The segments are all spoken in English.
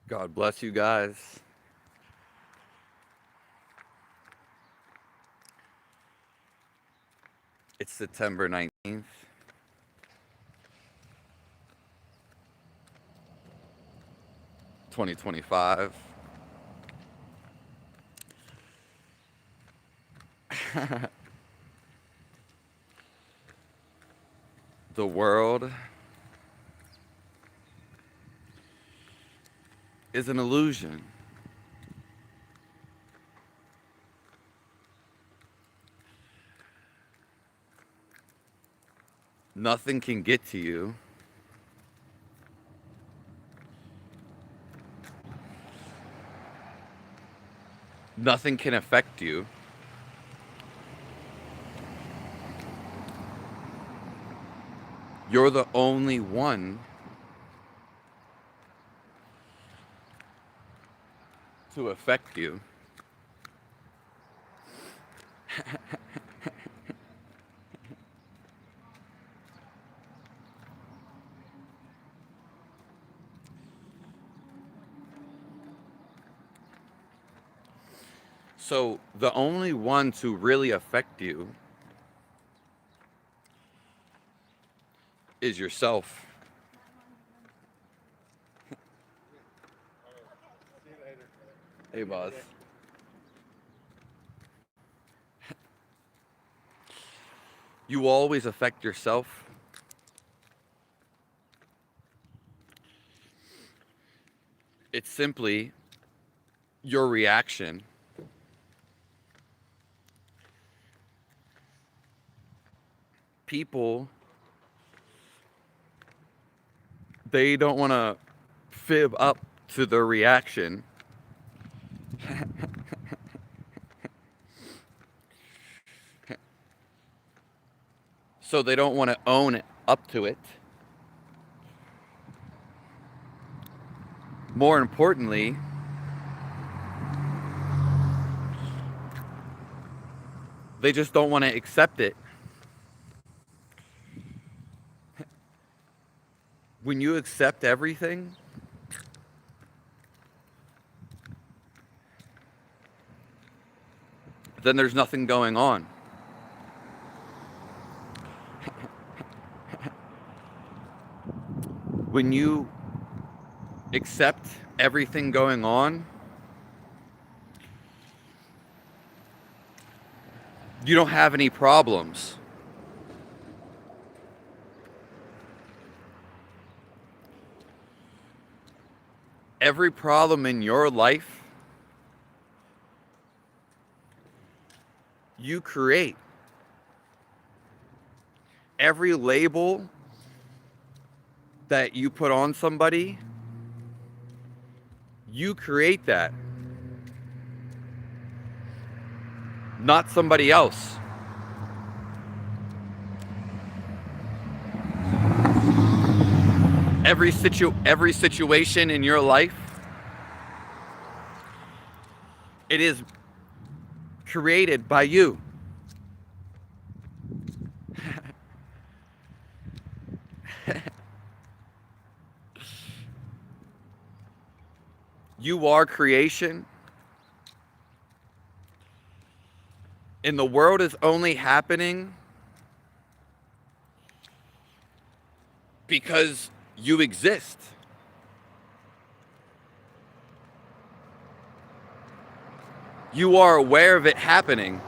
God bless you guys. It's September 19th, 2025. The world is an illusion. Nothing can get to you. Nothing can affect you. You're the only one to affect you. So, the only one to really affect you is yourself. Hey, boss. You always affect yourself. It's simply your reaction. People, they don't want to fib up to their reaction. So they don't want to own up to it. More importantly, they just don't want to accept it. When you accept everything, then there's nothing going on. When you accept everything going on, you don't have any problems. Every problem in your life, you create. Every label that you put on somebody, you create that. Not somebody else. Every situation in your life, it is created by you. You are creation. And the world is only happening because you exist. You are aware of it happening.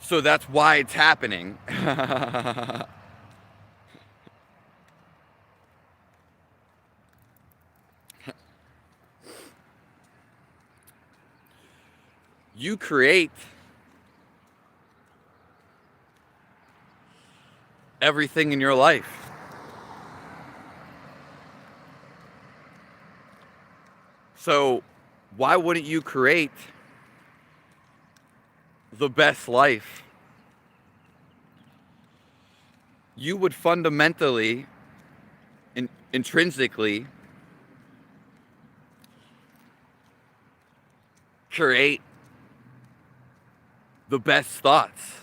So that's why it's happening. You create everything in your life. So why wouldn't you create the best life? You would fundamentally, intrinsically, create the best thoughts.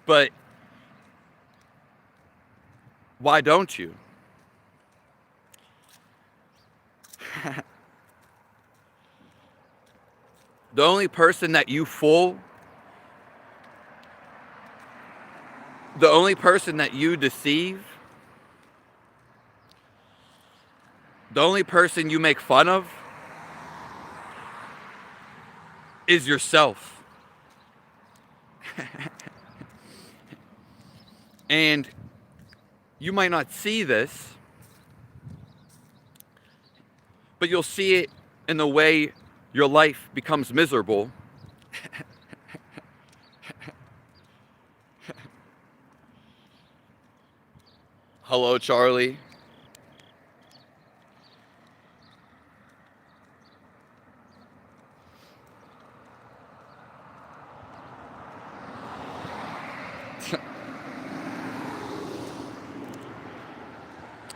But Why don't you? The only person that you fool, the only person that you deceive, the only person you make fun of is yourself. And you might not see this, but you'll see it in the way your life becomes miserable. Hello, Charlie.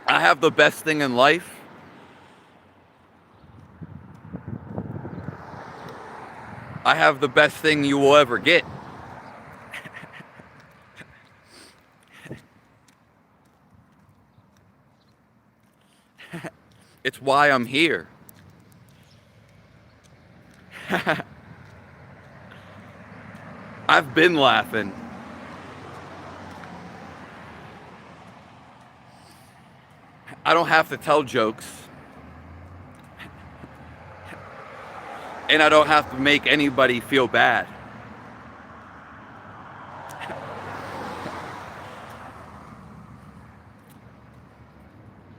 I have the best thing in life. I have the best thing you will ever get. It's why I'm here. I've been laughing. I don't have to tell jokes. And I don't have to make anybody feel bad.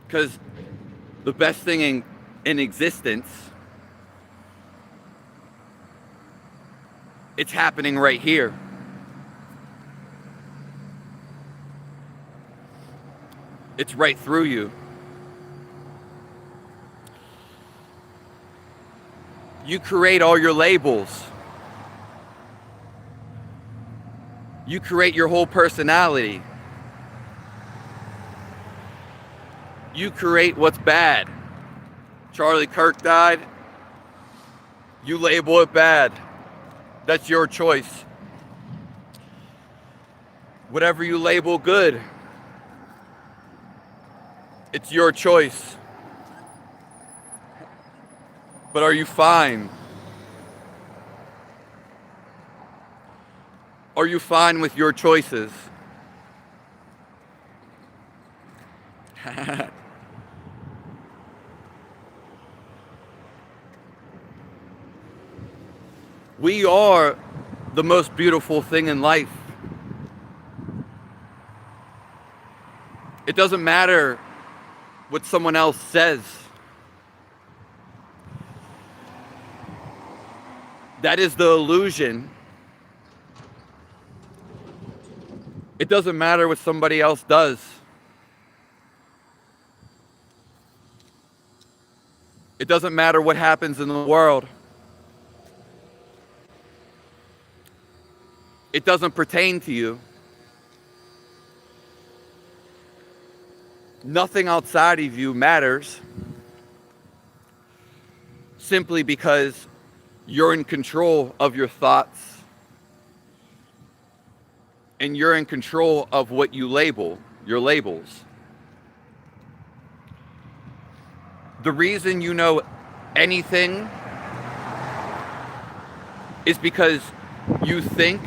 Because the best thing in existence, it's happening right here. It's right through you. You create all your labels. You create your whole personality. You create what's bad. Charlie Kirk died. You label it bad. That's your choice. Whatever you label good, it's your choice. But are you fine? Are you fine with your choices? We are the most beautiful thing in life. It doesn't matter what someone else says. That is the illusion. It doesn't matter what somebody else does. It doesn't matter what happens in the world. It doesn't pertain to you. Nothing outside of you matters simply because you're in control of your thoughts and you're in control of what you label, your labels. The reason you know anything is because you think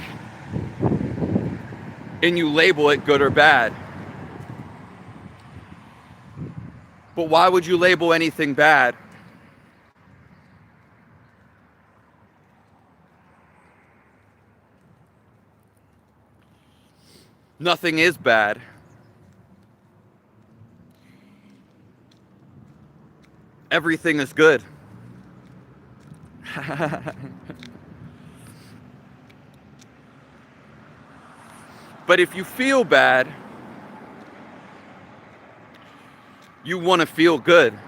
and you label it good or bad. But why would you label anything bad? Nothing is bad. Everything is good. But if you feel bad, you want to feel good.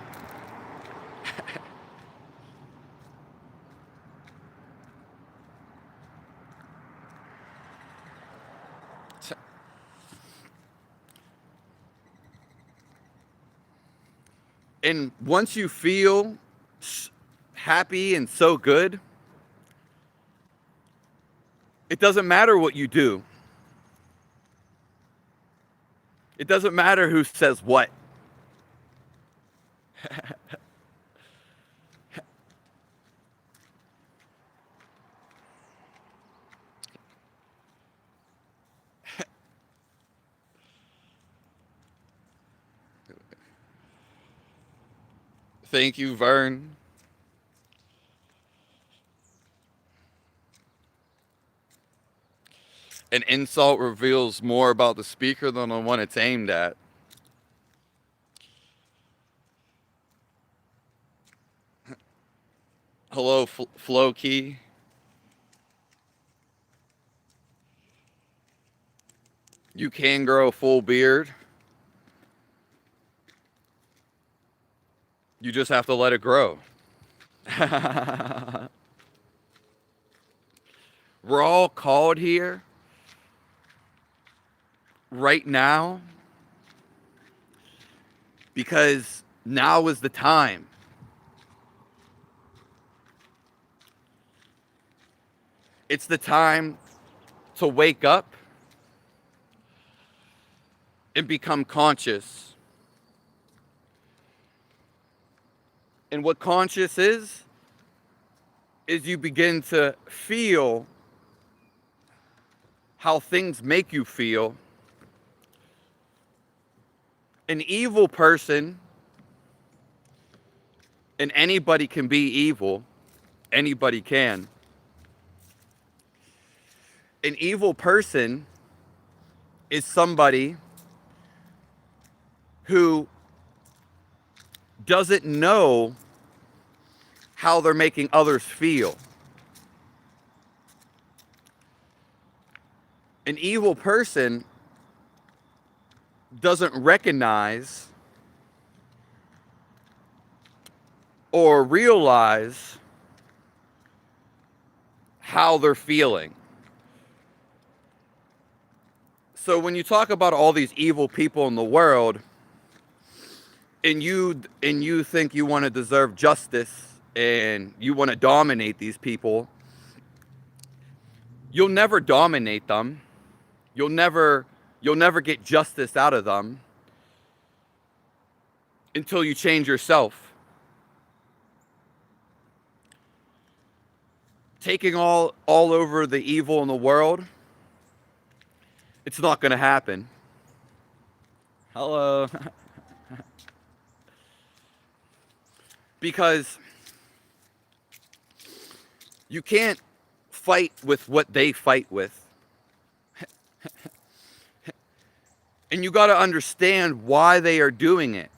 And once you feel happy and so good, it doesn't matter what you do. It doesn't matter who says what. Thank you, Vern. An insult reveals more about the speaker than the one it's aimed at. Hello, Flow Key. You can grow a full beard. You just have to let it grow. We're all called here right now because now is the time. It's the time to wake up and become conscious. And what conscious is you begin to feel how things make you feel. An evil person, and anybody can be evil, anybody can. An evil person is somebody who doesn't know how they're making others feel. An evil person doesn't recognize or realize how they're feeling. So when you talk about all these evil people in the world, and you think you want to deserve justice and you want to dominate these people, you'll never dominate them. You'll never get justice out of them until you change yourself. Taking all over the evil in the world, it's not going to happen. Hello. Because you can't fight with what they fight with. And you got to understand why they are doing it.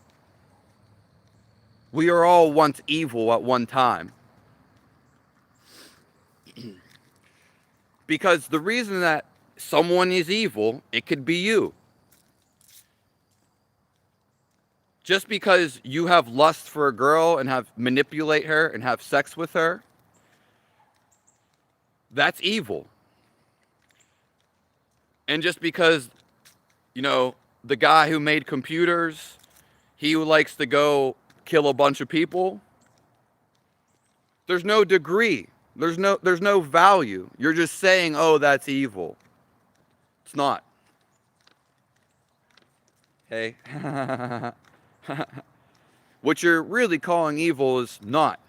We are all once evil at one time. Because the reason that someone is evil, it could be you. Just because you have lust for a girl and manipulate her and have sex with her, that's evil. And just because, the guy who made computers, he likes to go kill a bunch of people, there's no degree. There's no value. You're just saying, oh, that's evil. It's not. Hey. What you're really calling evil is not.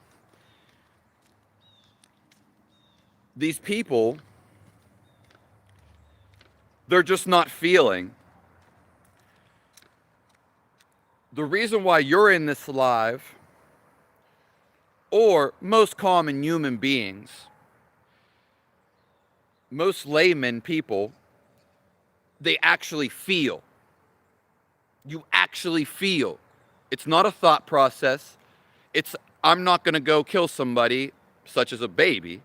These people, they're just not feeling. The reason why you're in this alive, or most common human beings, most layman people, they actually feel. You actually feel. It's not a thought process. It's, I'm not going to go kill somebody, such as a baby,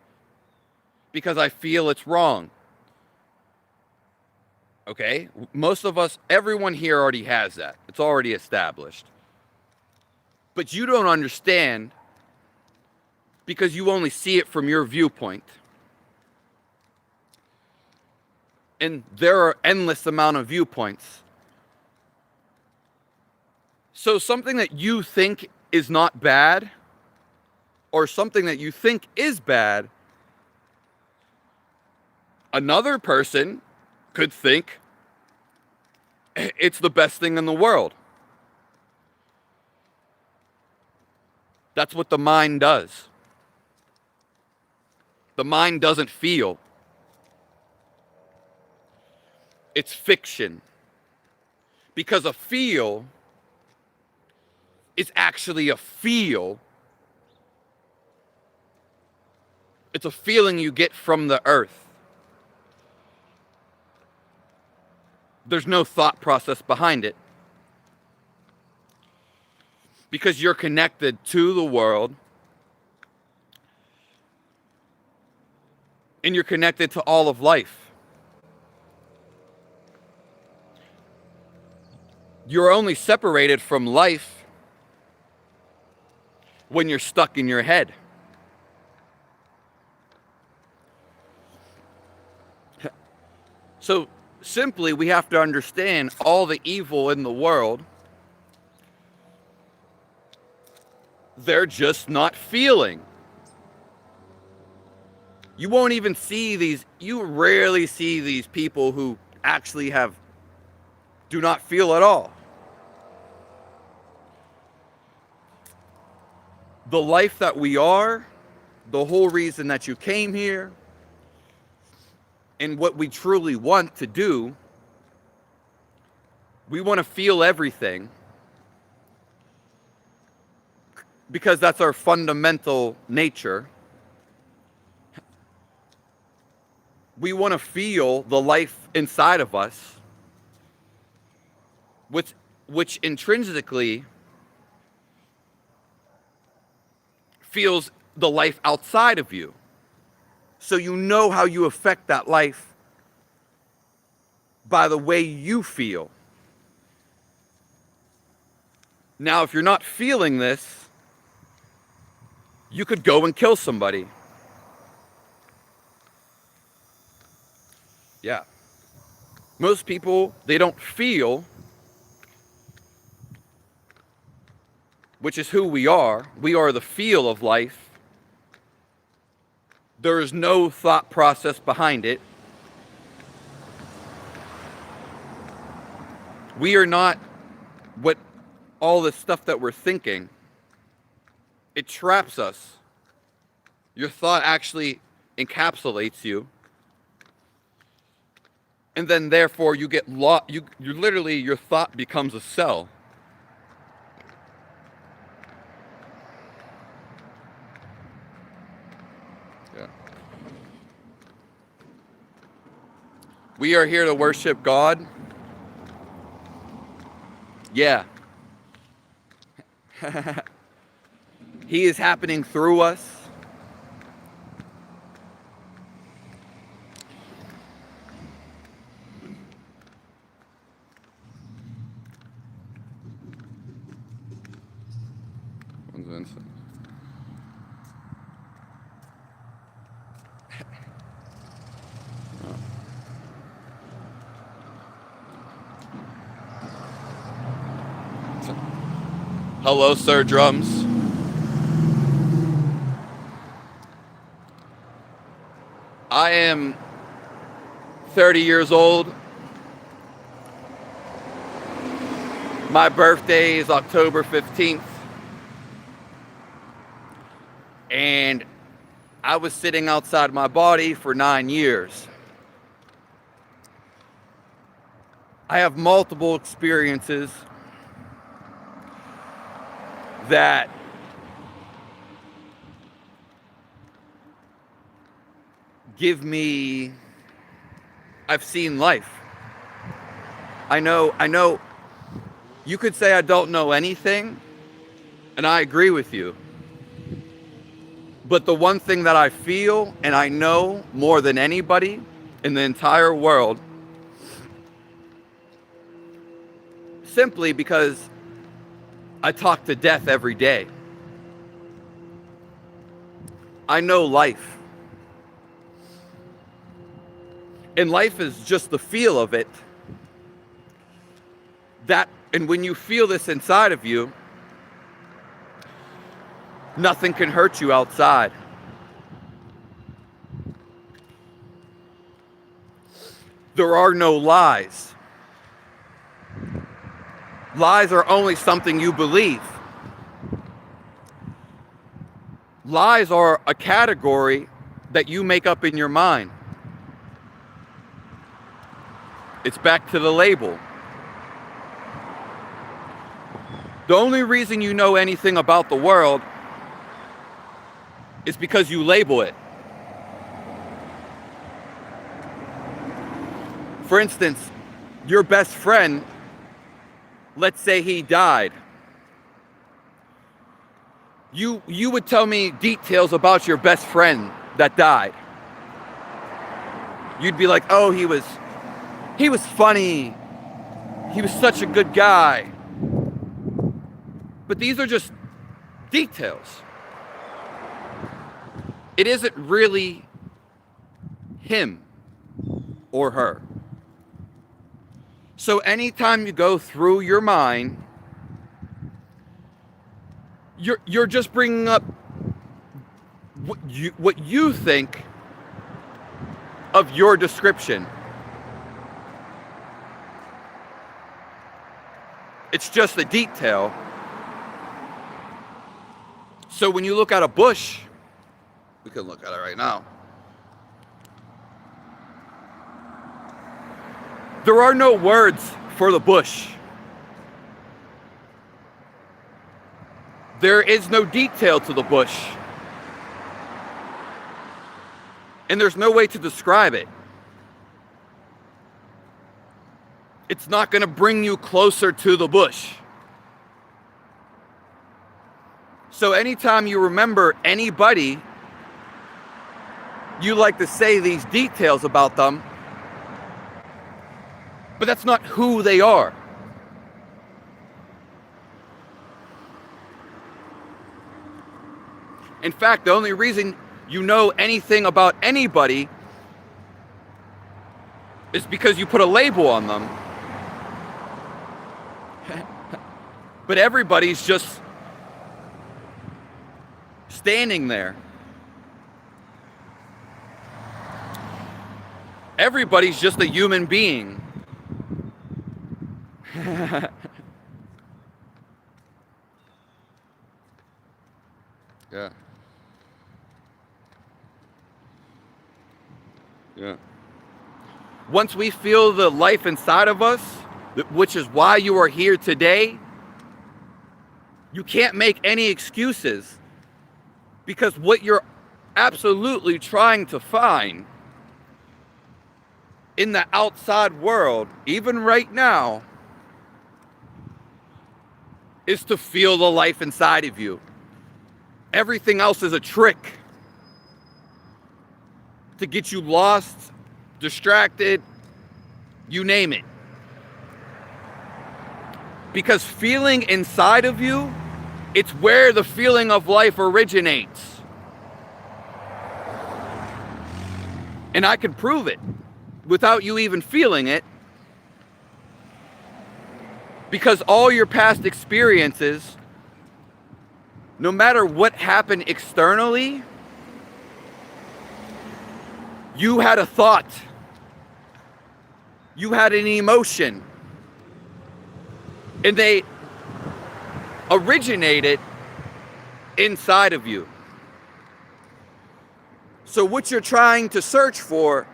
because I feel it's wrong. Okay? Most of us, everyone here already has that. It's already established. But you don't understand because you only see it from your viewpoint. And there are endless amount of viewpoints. So something that you think is not bad, or something that you think is bad, another person could think It's the best thing in the world. That's what the mind does. The mind doesn't feel. It's fiction. Because a feel is actually a feel. It's a feeling you get from the earth. There's no thought process behind it. Because you're connected to the world. And you're connected to all of life. You're only separated from life when you're stuck in your head. So simply, we have to understand all the evil in the world, they're just not feeling. You won't even see these, you rarely see these people who actually do not feel at all. The life that we are, the whole reason that you came here, and what we truly want to do, we want to feel everything because that's our fundamental nature. We want to feel the life inside of us, which intrinsically feels the life outside of you. So you know how you affect that life by the way you feel. Now, if you're not feeling this, you could go and kill somebody. Yeah. Most people, they don't feel, which is who we are. We are the feel of life. There is no thought process behind it. We are not what all the stuff that we're thinking. It traps us. Your thought actually encapsulates you. And then therefore you get lost. You literally, your thought becomes a cell. Yeah. We are here to worship God. Yeah. He is happening through us. Hello, Sir Drums. I am 30 years old. My birthday is October 15th. And I was sitting outside my body for 9 years. I have multiple experiences that give me, I've seen life. I know, you could say I don't know anything, and I agree with you. But the one thing that I feel and I know more than anybody in the entire world, simply because I talk to death every day. I know life. And life is just the feel of it. And when you feel this inside of you, nothing can hurt you outside. There are no lies. Lies are only something you believe. Lies are a category that you make up in your mind. It's back to the label. The only reason you know anything about the world is because you label it. For instance, your best friend, let's say he died. You would tell me details about your best friend that died. You'd be like, oh, he was funny. He was such a good guy. But these are just details. It isn't really him or her. So anytime you go through your mind, you're just bringing up what you think of your description. It's just a detail. So when you look at a bush, we can look at it right now. There are no words for the bush. There is no detail to the bush. And there's no way to describe it. It's not going to bring you closer to the bush. So anytime you remember anybody, you like to say these details about them, but that's not who they are. In fact, the only reason you know anything about anybody is because you put a label on them. But everybody's just standing there. Everybody's just a human being. Yeah. Yeah. Once we feel the life inside of us, which is why you are here today, you can't make any excuses, because what you're absolutely trying to find in the outside world, even right now, is to feel the life inside of you. Everything else is a trick to get you lost, distracted, you name it. Because feeling inside of you, it's where the feeling of life originates. And I can prove it without you even feeling it. Because all your past experiences, no matter what happened externally, you had a thought. You had an emotion. And they originated inside of you. So what you're trying to search for,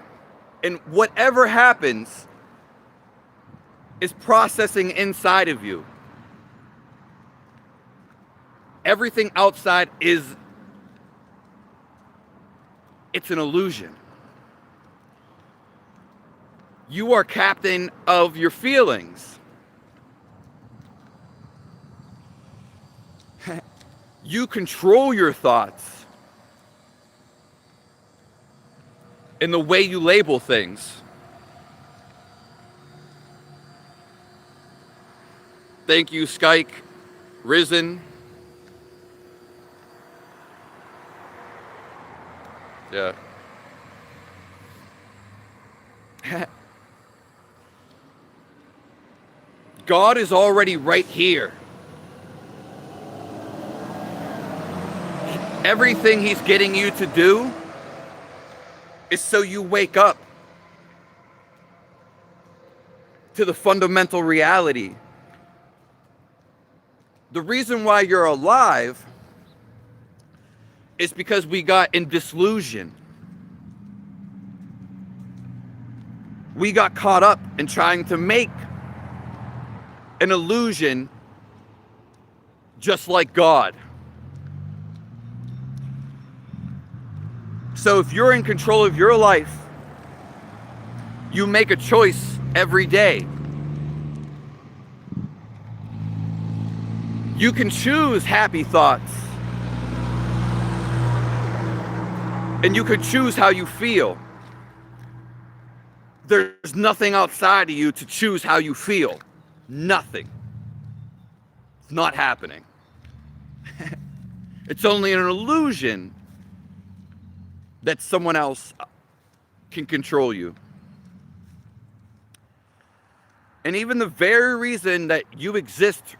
and whatever happens, is processing inside of you. Everything outside it's an illusion. You are captain of your feelings. You control your thoughts in the way you label things. Thank you, Skyke, Risen. Yeah. God is already right here. Everything he's getting you to do is so you wake up to the fundamental reality The reason why you're alive is because we got in disillusion. We got caught up in trying to make an illusion just like God. So if you're in control of your life, you make a choice every day. You can choose happy thoughts. And you can choose how you feel. There's nothing outside of you to choose how you feel. Nothing. It's not happening. It's only an illusion that someone else can control you. And even the very reason that you exist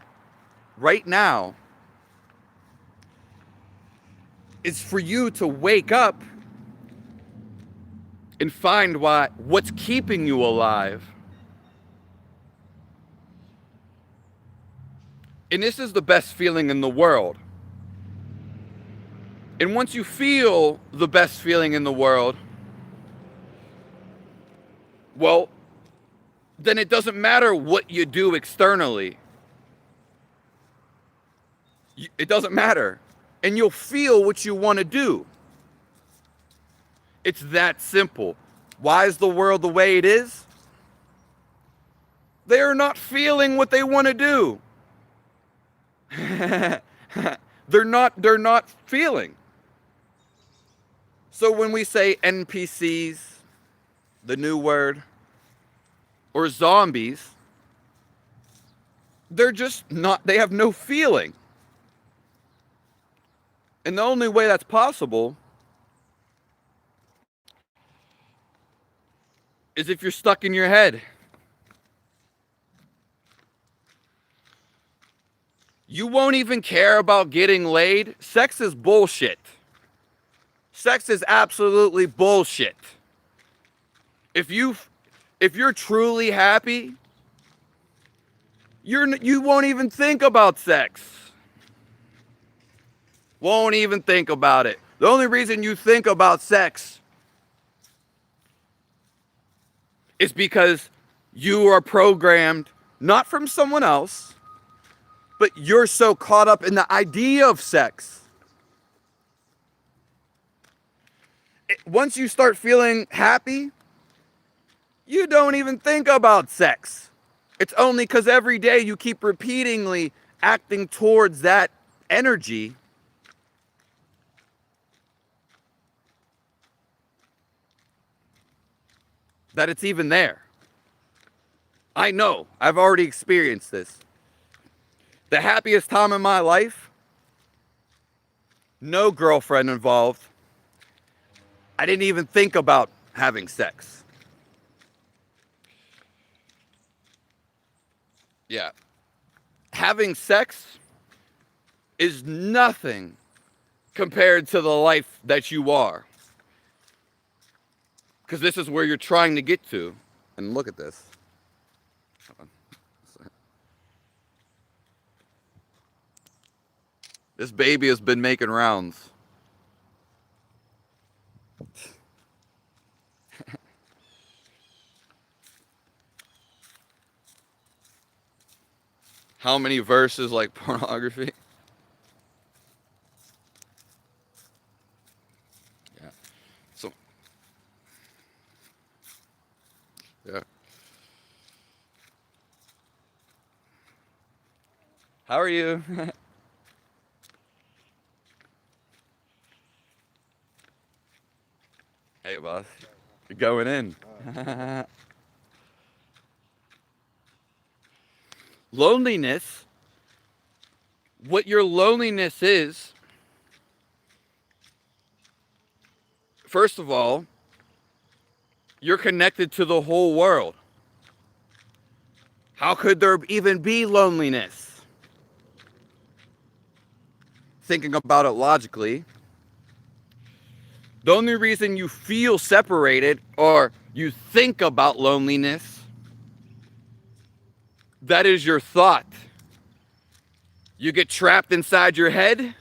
right now is for you to wake up and find what's keeping you alive. And this is the best feeling in the world. And once you feel the best feeling in the world, well, then it doesn't matter what you do externally. It doesn't matter. And you'll feel what you want to do. It's that simple. Why is the world the way it is? They're not feeling what they want to do. They're not feeling. So when we say NPCs, the new word, or zombies, they're just not, they have no feeling. And the only way that's possible is if you're stuck in your head. You won't even care about getting laid. Sex is bullshit. Sex is absolutely bullshit. If you're truly happy, you won't even think about sex. Won't even think about it. The only reason you think about sex is because you are programmed, not from someone else, but you're so caught up in the idea of sex. Once you start feeling happy, you don't even think about sex. It's only because every day you keep repeatedly acting towards that energy that it's even there. I know. I've already experienced this. The happiest time in my life, no girlfriend involved. I didn't even think about having sex. Yeah. Having sex is nothing compared to the life that you are. Because this is where you're trying to get to. And look at this. This baby has been making rounds. How many verses like pornography? Yeah. So, yeah. How are you? Hey, boss. You're going in. Loneliness, what your loneliness is, first of all, you're connected to the whole world. How could there even be loneliness? Thinking about it logically, the only reason you feel separated or you think about loneliness, that is your thought. You get trapped inside your head.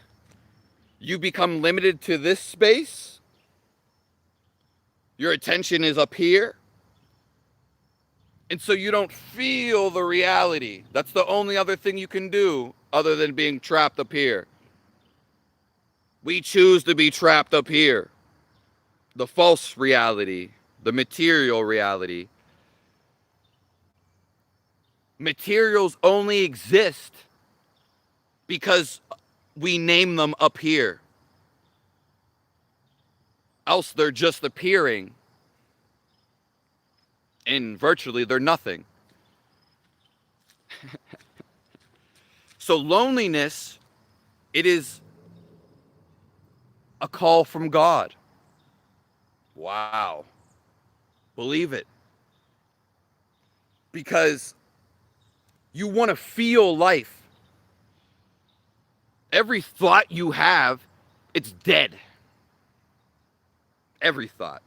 You become limited to this space. Your attention is up here. And so you don't feel the reality. That's the only other thing you can do other than being trapped up here. We choose to be trapped up here. The false reality, the material reality. Materials only exist because we name them up here. Else they're just appearing. And virtually they're nothing. So loneliness, it is a call from God. Wow. Believe it. Because you want to feel life. Every thought you have, it's dead. Every thought.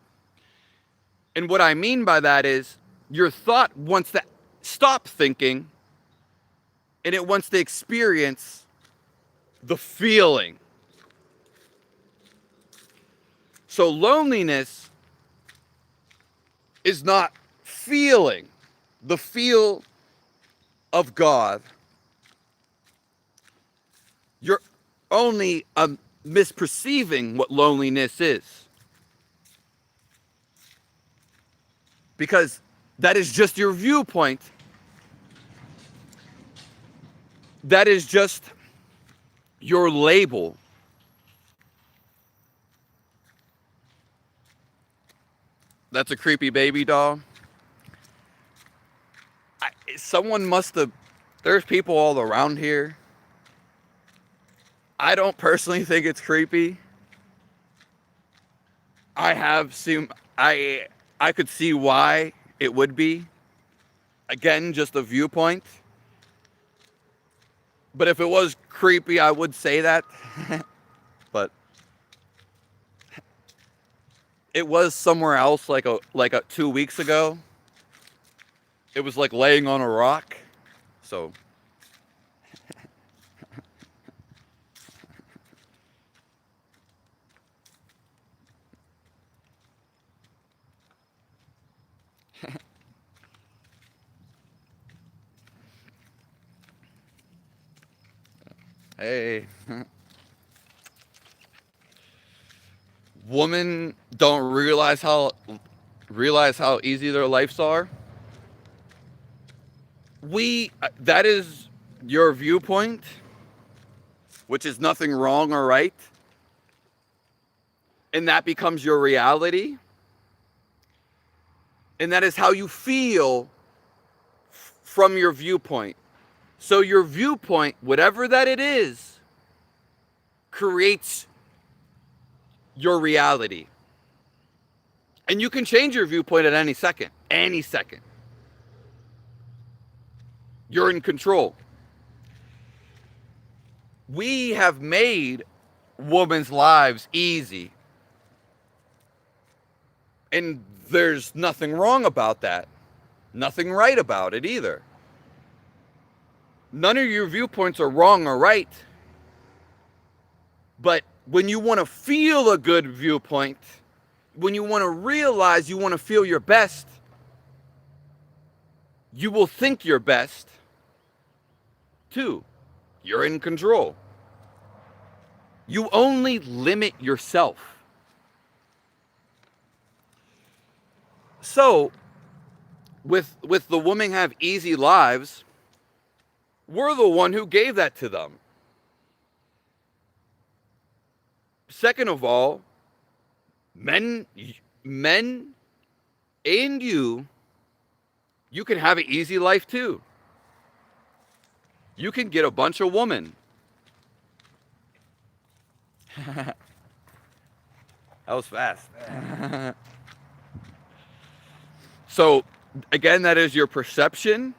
And what I mean by that is your thought wants to stop thinking and it wants to experience the feeling. So loneliness is not feeling the feel of God. You're only misperceiving what loneliness is. Because that is just your viewpoint. That is just your label. That's a creepy baby doll. Someone must have, there's people all around here. I don't personally think it's creepy. I have seen, I could see why it would be. Again, just a viewpoint. But if it was creepy, I would say that. But it was somewhere else like 2 weeks ago. It was like laying on a rock. So hey. Women don't realize how easy their lives are. That is your viewpoint, which is nothing wrong or right. And that becomes your reality. And that is how you feel from your viewpoint. So your viewpoint, whatever that it is, creates your reality. And you can change your viewpoint at any second. Any second. You're in control. We have made women's lives easy. And there's nothing wrong about that. Nothing right about it either. None of your viewpoints are wrong or right. But when you want to feel a good viewpoint, when you want to realize you want to feel your best, you will think your best too. You're in control. You only limit yourself. So, with the women have easy lives, we're the one who gave that to them. Second of all, men and you can have an easy life too. You can get a bunch of women. That was fast. So, again, that is your perception.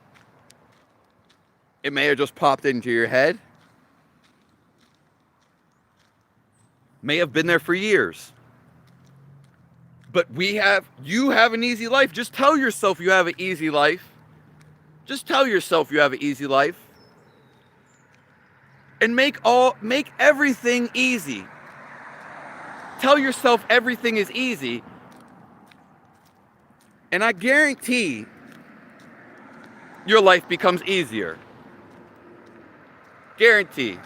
It may have just popped into your head. May have been there for years. But you have an easy life. Just tell yourself you have an easy life. Just tell yourself you have an easy life. and make everything easy. Tell yourself everything is easy, and I guarantee your life becomes easier. Guarantee.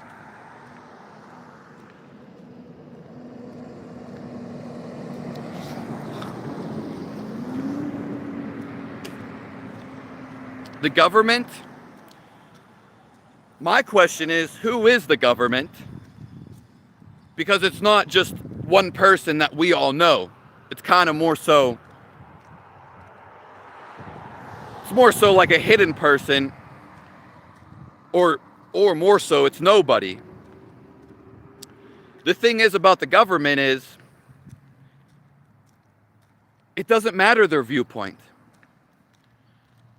The government? My question is, who is the government? Because it's not just one person that we all know. It's kind of more so, it's more so like a hidden person, or more so, it's nobody. The thing is about the government is, it doesn't matter their viewpoint.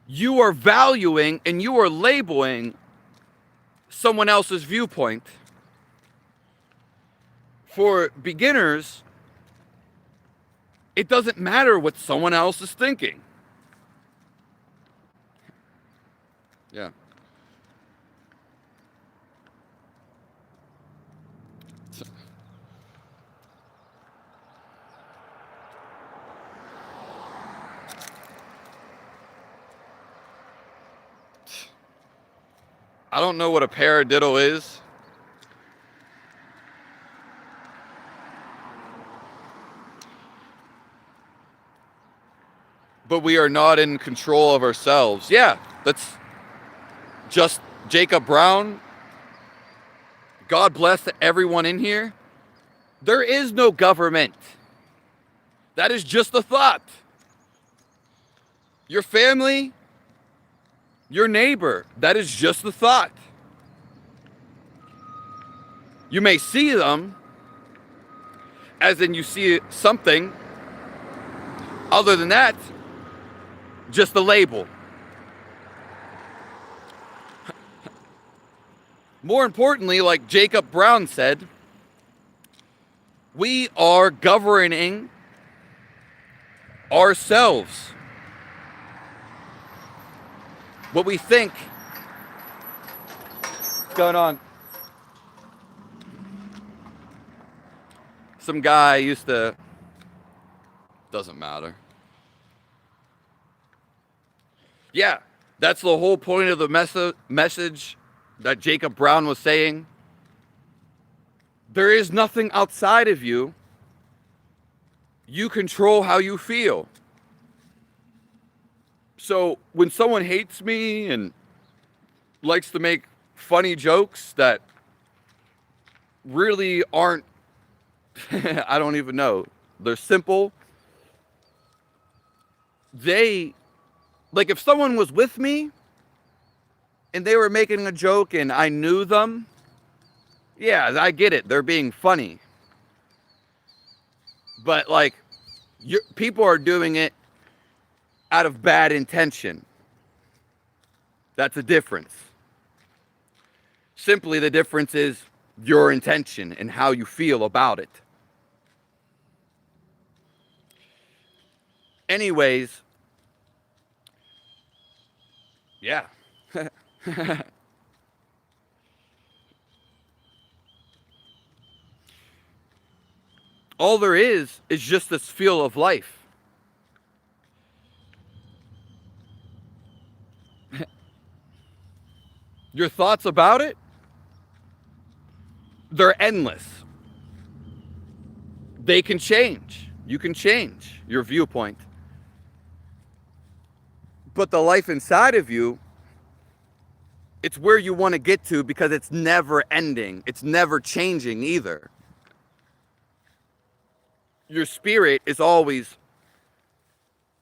You are valuing and you are labeling someone else's viewpoint. For beginners, it doesn't matter what someone else is thinking. Yeah. I don't know what a paradiddle is. But we are not in control of ourselves. Yeah, that's just Jacob Brown. God bless everyone in here. There is no government. That is just a thought. Your family, your neighbor, that is just the thought. You may see them, as in you see something. Other than that, just the label. More importantly, like Jacob Brown said, we are governing ourselves. What we think. What's going on? Some guy used to, doesn't matter. Yeah, that's the whole point of the message that Jacob Brown was saying. There is nothing outside of you. You control how you feel. So when someone hates me and likes to make funny jokes that really aren't, I don't even know, they're simple. Like if someone was with me and they were making a joke and I knew them, yeah, I get it. They're being funny. But like, people are doing it out of bad intention. That's a difference. Simply the difference is your intention and how you feel about it. Anyways, yeah. All there is just this feel of life. Your thoughts about it, they're endless. They can change. You can change your viewpoint. But the life inside of you, it's where you want to get to because it's never ending. It's never changing either. Your spirit is always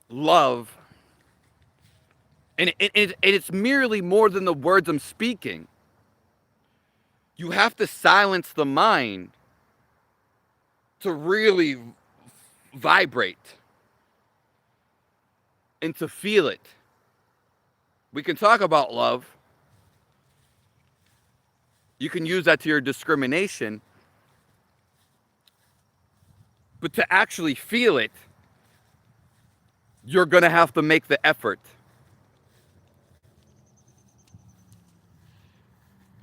love. And it's merely more than the words I'm speaking. You have to silence the mind to really vibrate and to feel it. We can talk about love. You can use that to your discrimination. But to actually feel it, you're going to have to make the effort.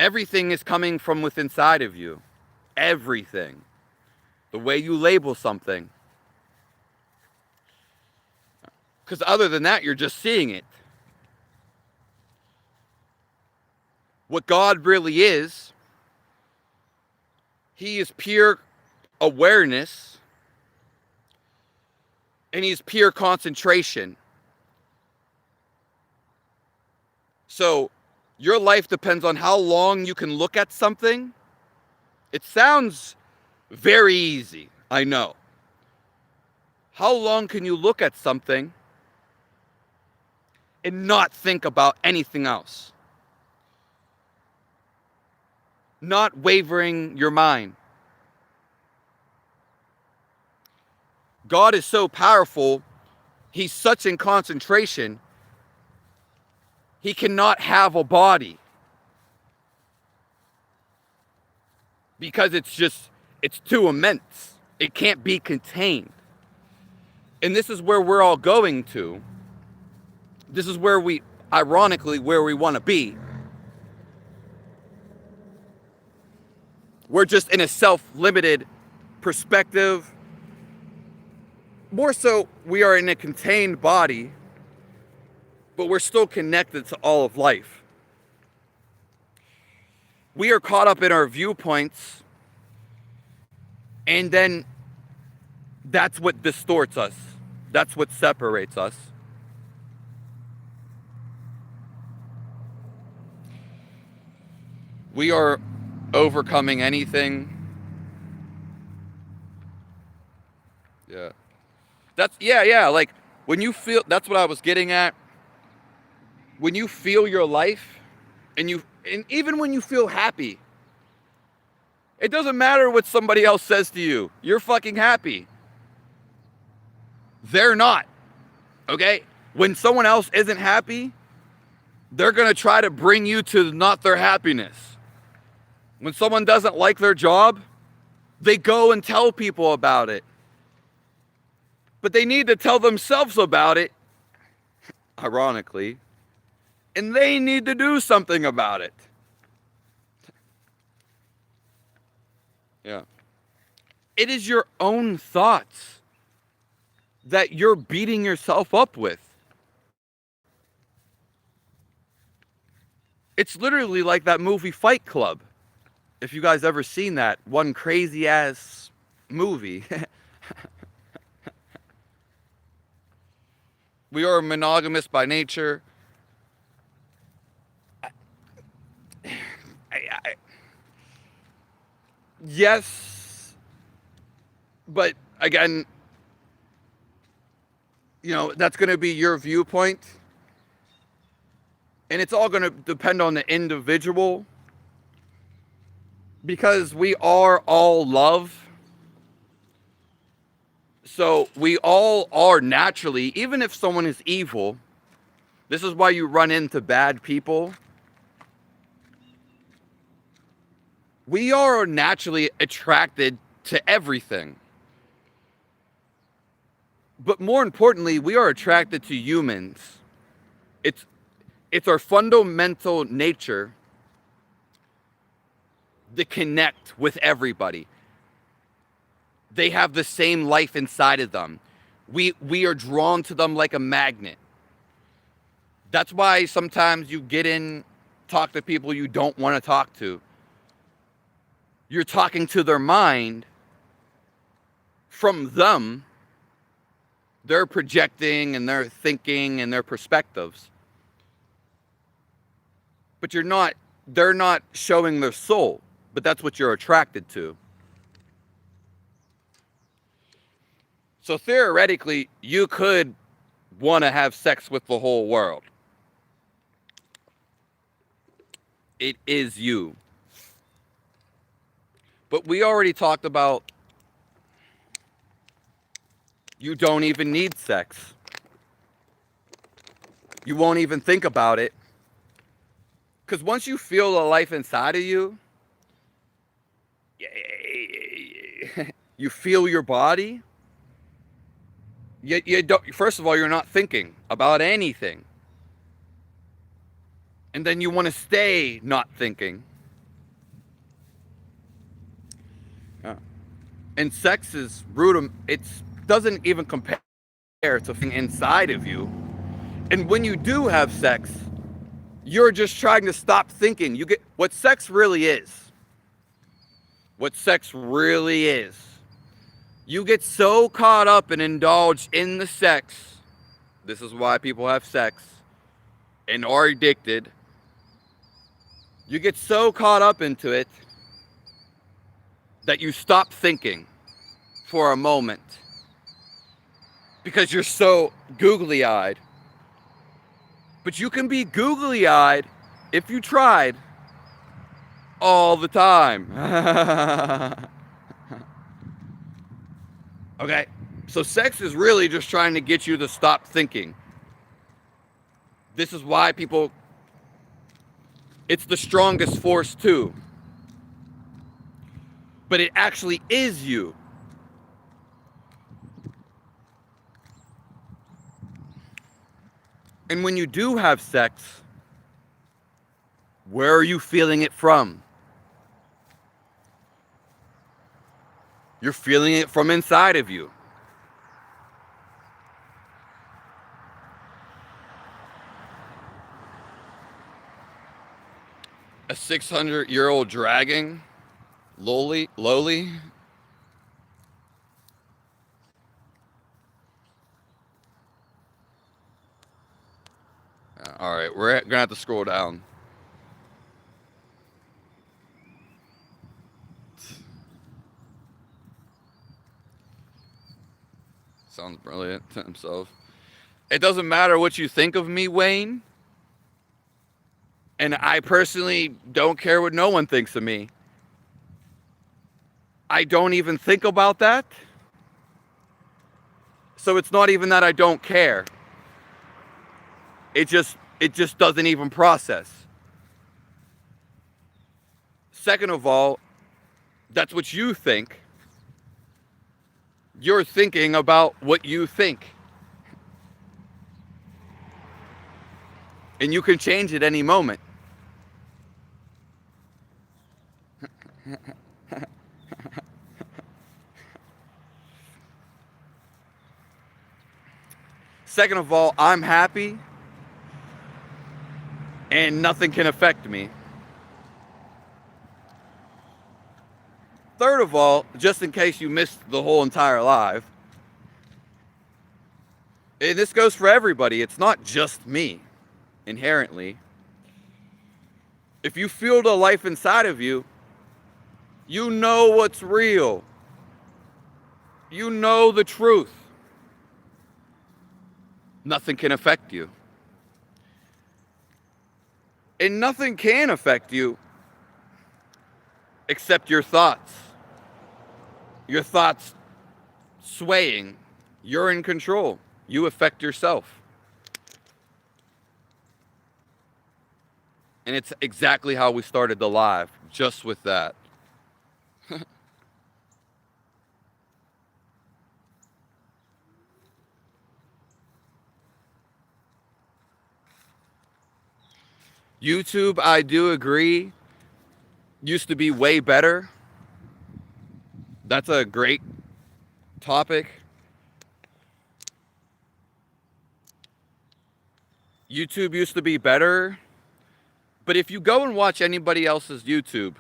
Everything is coming from within inside of you. Everything. The way you label something. Because other than that, you're just seeing it. What God really is, He is pure awareness, and He's pure concentration. So your life depends on how long you can look at something. It sounds very easy, I know. How long can you look at something and not think about anything else? Not wavering your mind. God is so powerful, He's such in concentration, He cannot have a body. Because it's too immense. It can't be contained. And this is where we're all going to. This is where ironically, where we want to be. We're just in a self-limited perspective. More so, we are in a contained body, but we're still connected to all of life. We are caught up in our viewpoints, and then that's what distorts us. That's what separates us. We are overcoming anything. Yeah. Like when you feel, that's what I was getting at. When you feel your life and even when you feel happy, it doesn't matter what somebody else says to you. You're fucking happy. They're not. Okay? When someone else isn't happy, they're going to try to bring you to not their happiness. When someone doesn't like their job, they go and tell people about it. But they need to tell themselves about it, ironically, and they need to do something about it. Yeah. It is your own thoughts that you're beating yourself up with. It's literally like that movie Fight Club. If you guys ever seen that one crazy ass movie. We are monogamous by nature. Yes, but again, that's going to be your viewpoint. And it's all going to depend on the individual. Because we are all love. So we all are naturally, even if someone is evil, this is why you run into bad people. We are naturally attracted to everything. But more importantly, we are attracted to humans. It's our fundamental nature to connect with everybody. They have the same life inside of them. We are drawn to them like a magnet. That's why sometimes you talk to people you don't want to talk to. You're talking to their mind. From them, they're projecting and they're thinking and their perspectives. But they're not showing their soul, but that's what you're attracted to. So theoretically, you could want to have sex with the whole world. It is you. But we already talked about you don't even need sex. You won't even think about it. Because once you feel the life inside of you, you feel your body. You don't, first of all, you're not thinking about anything. And then you want to stay not thinking. And sex is brutal. It doesn't even compare to inside of you. And when you do have sex, you're just trying to stop thinking. You get what sex really is. What sex really is. You get so caught up and indulged in the sex. This is why people have sex and are addicted. You get so caught up into it that you stop thinking for a moment because you're so googly-eyed. But you can be googly-eyed if you tried all the time. Okay? So sex is really just trying to get you to stop thinking. This is why people, it's the strongest force too. But it actually is you. And when you do have sex, where are you feeling it from? You're feeling it from inside of you. A 600-year-old dragging lowly. All right, we're gonna have to scroll down. Sounds brilliant to himself. It doesn't matter what you think of me, Wayne. And I personally don't care what no one thinks of me. I don't even think about that. So it's not even that I don't care. It just doesn't even process. Second of all, that's what you think. You're thinking about what you think. And you can change it any moment. Second of all, I'm happy and nothing can affect me. Third of all, just in case you missed the whole entire live, and this goes for everybody, it's not just me, inherently. If you feel the life inside of you, you know what's real. You know the truth. Nothing can affect you. And nothing can affect you except your thoughts. Your thoughts swaying. You're in control. You affect yourself. And it's exactly how we started the live, just with that. YouTube, I do agree, used to be way better. That's a great topic. YouTube used to be better, but if you go and watch anybody else's YouTube,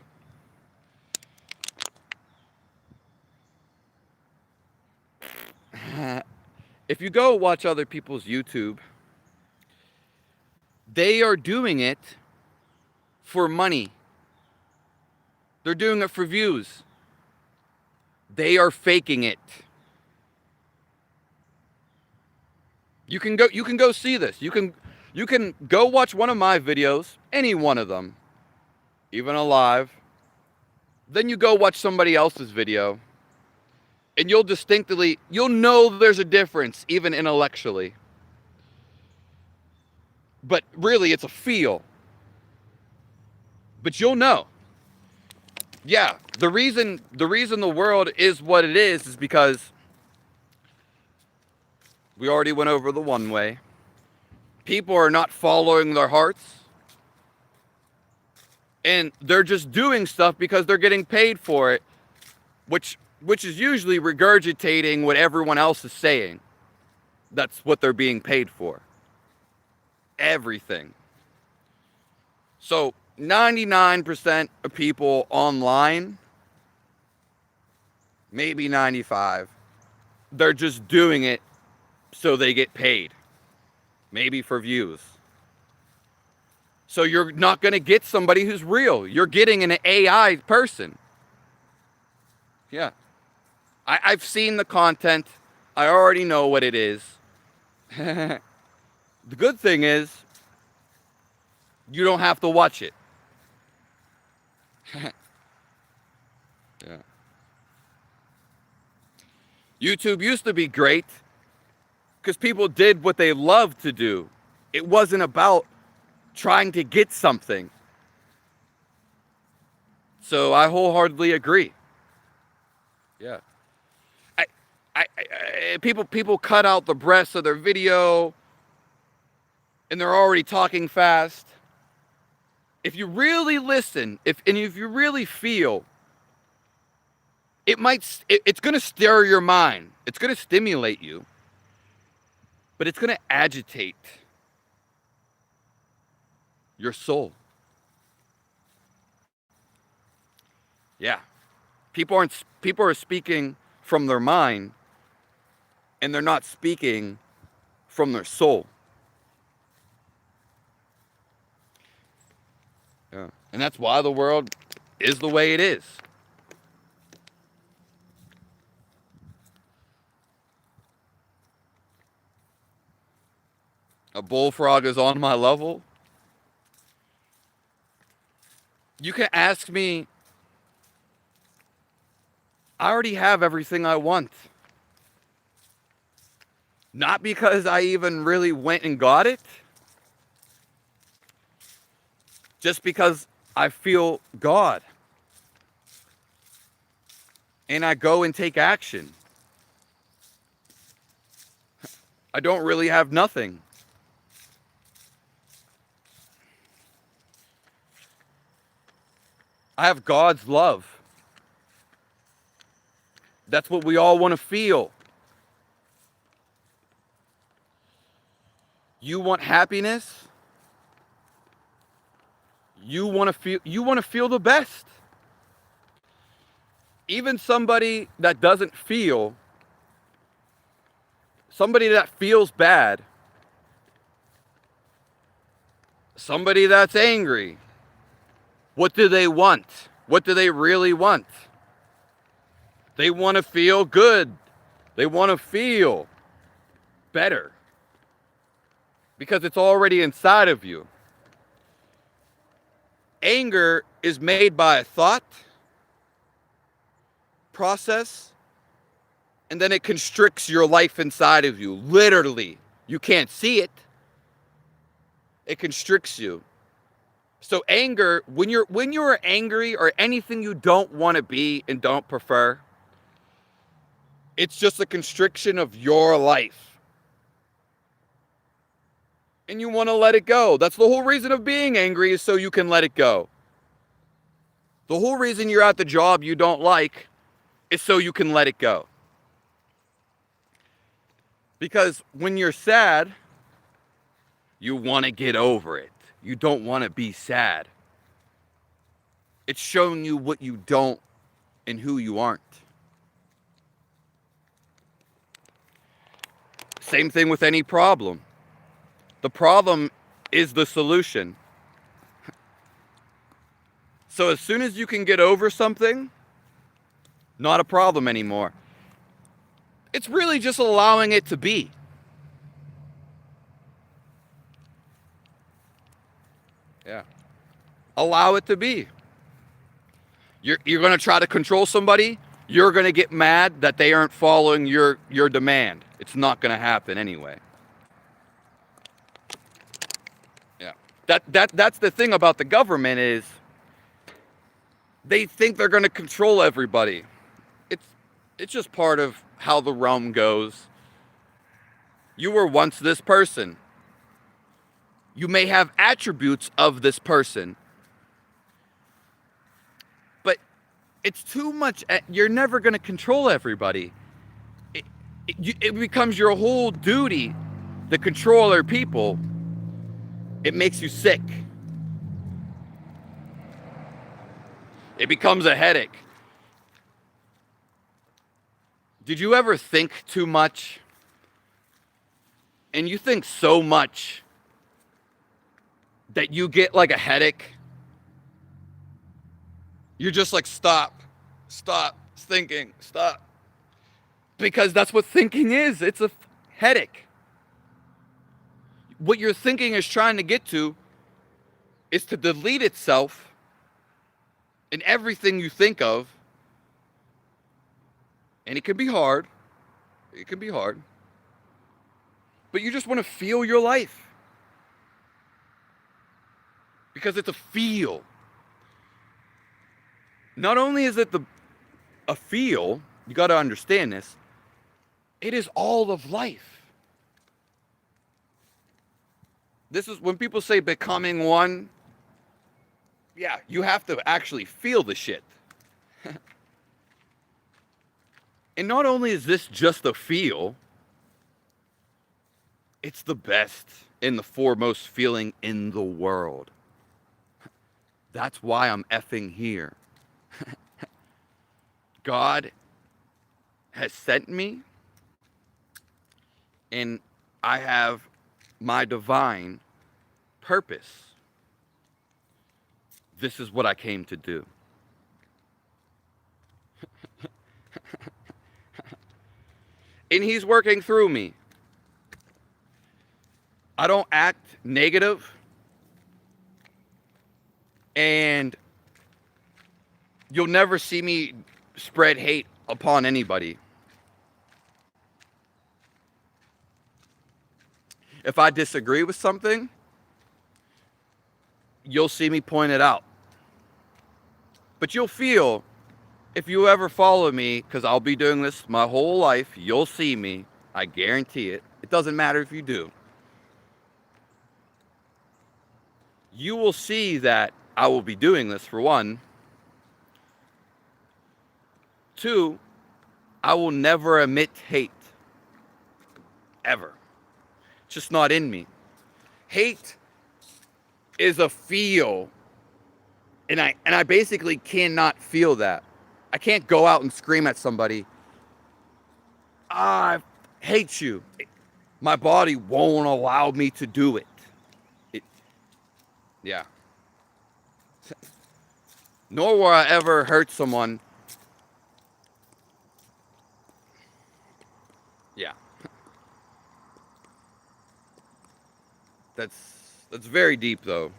if you go watch other people's YouTube, they are doing it for money. They're doing it for views. They are faking it. You can go see this. You can go watch one of my videos, any one of them, even a live. Then you go watch somebody else's video, and you'll know there's a difference, even intellectually. But really, it's a feel. But you'll know. Yeah, the reason the world is what it is because we already went over the one way. People are not following their hearts. And they're just doing stuff because they're getting paid for it, which which is usually regurgitating what everyone else is saying. That's what they're being paid for. Everything. So 99% of people online, maybe 95, they're just doing it so they get paid. Maybe for views. So you're not going to get somebody who's real. You're getting an AI person. Yeah. I've seen the content. I already know what it is. The good thing is, you don't have to watch it. Yeah. YouTube used to be great because people did what they loved to do. It wasn't about trying to get something. So I wholeheartedly agree. Yeah. People cut out the breasts of their video and they're already talking fast. If you really listen, if you really feel, it's going to stir your mind. It's going to stimulate you. But it's going to agitate your soul. Yeah. People are speaking from their mind, and they're not speaking from their soul. Yeah. And that's why the world is the way it is. A bullfrog is on my level. You can ask me. I already have everything I want. Not because I even really went and got it. Just because I feel God. And I go and take action. I don't really have nothing. I have God's love. That's what we all want to feel. You want happiness? You want to feel the best. Even somebody that doesn't feel, somebody that feels bad, somebody that's angry, what do they want? What do they really want? They want to feel good. They want to feel better. Because it's already inside of you. Anger is made by a thought process, and then it constricts your life inside of you. Literally. You can't see it. It constricts you. So anger, when you're angry or anything you don't want to be and don't prefer, it's just a constriction of your life. And you want to let it go. That's the whole reason of being angry, is so you can let it go. The whole reason you're at the job you don't like is so you can let it go. Because when you're sad, you want to get over it. You don't want to be sad. It's showing you what you don't and who you aren't. Same thing with any problem. The problem is the solution. So as soon as you can get over something, not a problem anymore. It's really just allowing it to be. Yeah. Allow it to be. You're going to try to control somebody. You're going to get mad that they aren't following your demand. It's not going to happen anyway. Yeah. That's the thing about the government, is they think they're going to control everybody. It's just part of how the realm goes. You were once this person. You may have attributes of this person. But It's too much. You're never going to control everybody. It, it becomes your whole duty to control other people. It makes you sick. It becomes a headache. Did you ever think too much? And you think so much that you get like a headache? You're just like, stop thinking, stop. Because that's what thinking is. It's a headache. What your thinking is trying to get to is to delete itself in everything you think of. And it can be hard. It can be hard. But you just want to feel your life. Because it's a feel. Not only is it a feel, you got to understand this, it is all of life. This is when people say becoming one, yeah, you have to actually feel the shit. And not only is this just a feel, it's the best and the foremost feeling in the world. That's why I'm effing here. God has sent me, and I have my divine purpose. This is what I came to do. And he's working through me. I don't act negative, and you'll never see me spread hate upon anybody. If I disagree with something, you'll see me point it out. But you'll feel, if you ever follow me, because I'll be doing this my whole life, you'll see me. I guarantee it. It doesn't matter if you do. You will see that I will be doing this, for one. Two, I will never emit hate. Ever. It's just not in me. Hate is a feel. And I basically cannot feel that. I can't go out and scream at somebody, I hate you. My body won't allow me to do it. Yeah. Nor will I ever hurt someone. Yeah. That's very deep, though.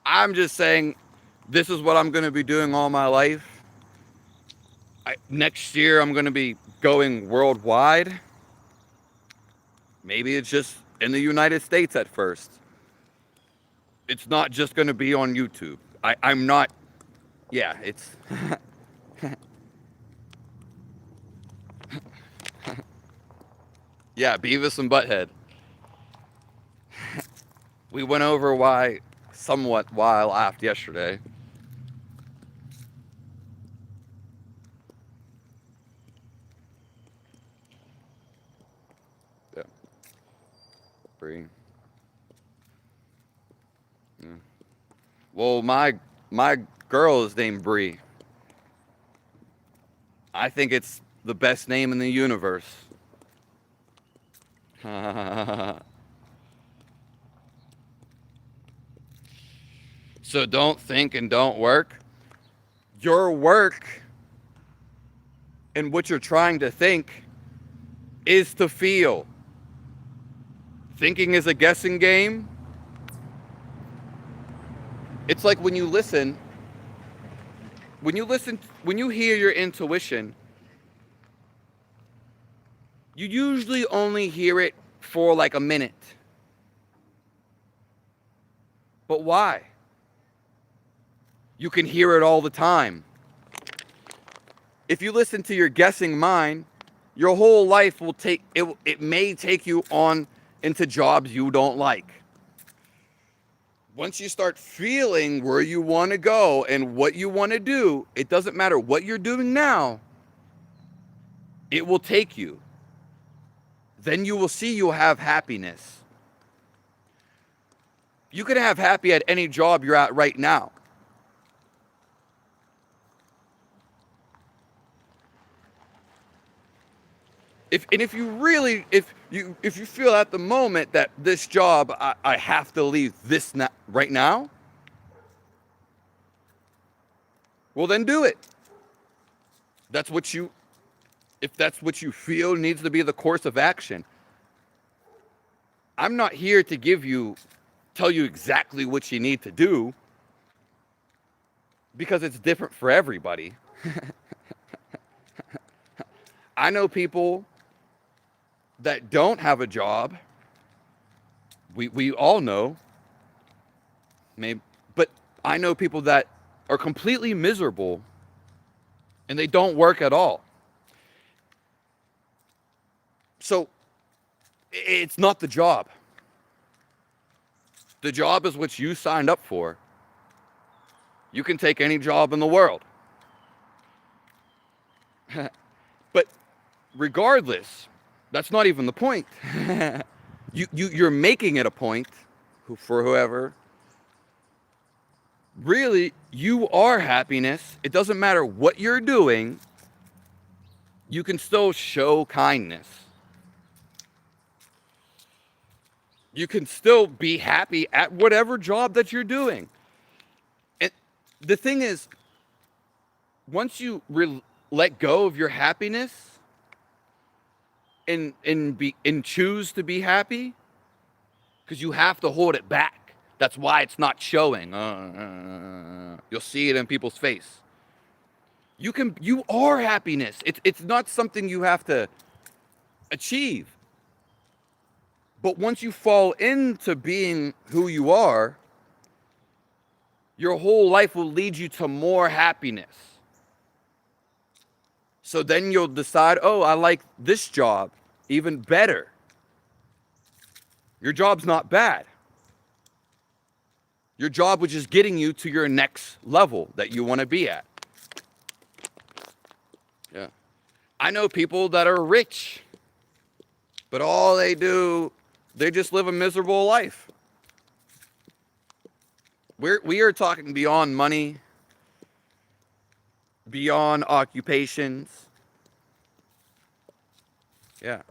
I'm just saying, this is what I'm going to be doing all my life. Next year, I'm going to be going worldwide. Maybe it's just in the United States at first. It's not just going to be on YouTube. I'm not, yeah, it's... Yeah, Beavis and Butthead. We went over why I laughed yesterday. Yeah. Bree. Yeah. Well, my girl is named Bree. I think it's the best name in the universe. So don't think and don't work. Your work and what you're trying to think is to feel. Thinking is a guessing game. It's like when you hear your intuition, you usually only hear it for like a minute. But why? You can hear it all the time. If you listen to your guessing mind, your whole life will it may take you on into jobs you don't like. Once you start feeling where you want to go and what you want to do, it doesn't matter what you're doing now, it will take you. Then you will see you'll have happiness. You can have happy at any job you're at right now. If you feel at the moment that this job I have to leave this right now, well then do it. If that's what you feel needs to be the course of action. I'm not here to tell you exactly what you need to do, because it's different for everybody. I know people that don't have a job. We all know, maybe, but I know people that are completely miserable and they don't work at all. So it's not the job. The job is what you signed up for. You can take any job in the world. But regardless, that's not even the point. You're making it a point for whoever. Really, you are happiness. It doesn't matter what you're doing. You can still show kindness. You can still be happy at whatever job that you're doing. And the thing is, once you let go of your happiness and choose to be happy, because you have to hold it back. That's why it's not showing. You'll see it in people's face. You are happiness. It's not something you have to achieve. But once you fall into being who you are, your whole life will lead you to more happiness. So then you'll decide, oh, I like this job even better. Your job's not bad. Your job was just getting you to your next level that you want to be at. Yeah. I know people that are rich, but all they do, they just live a miserable life. We are talking beyond money, beyond occupations. Yeah.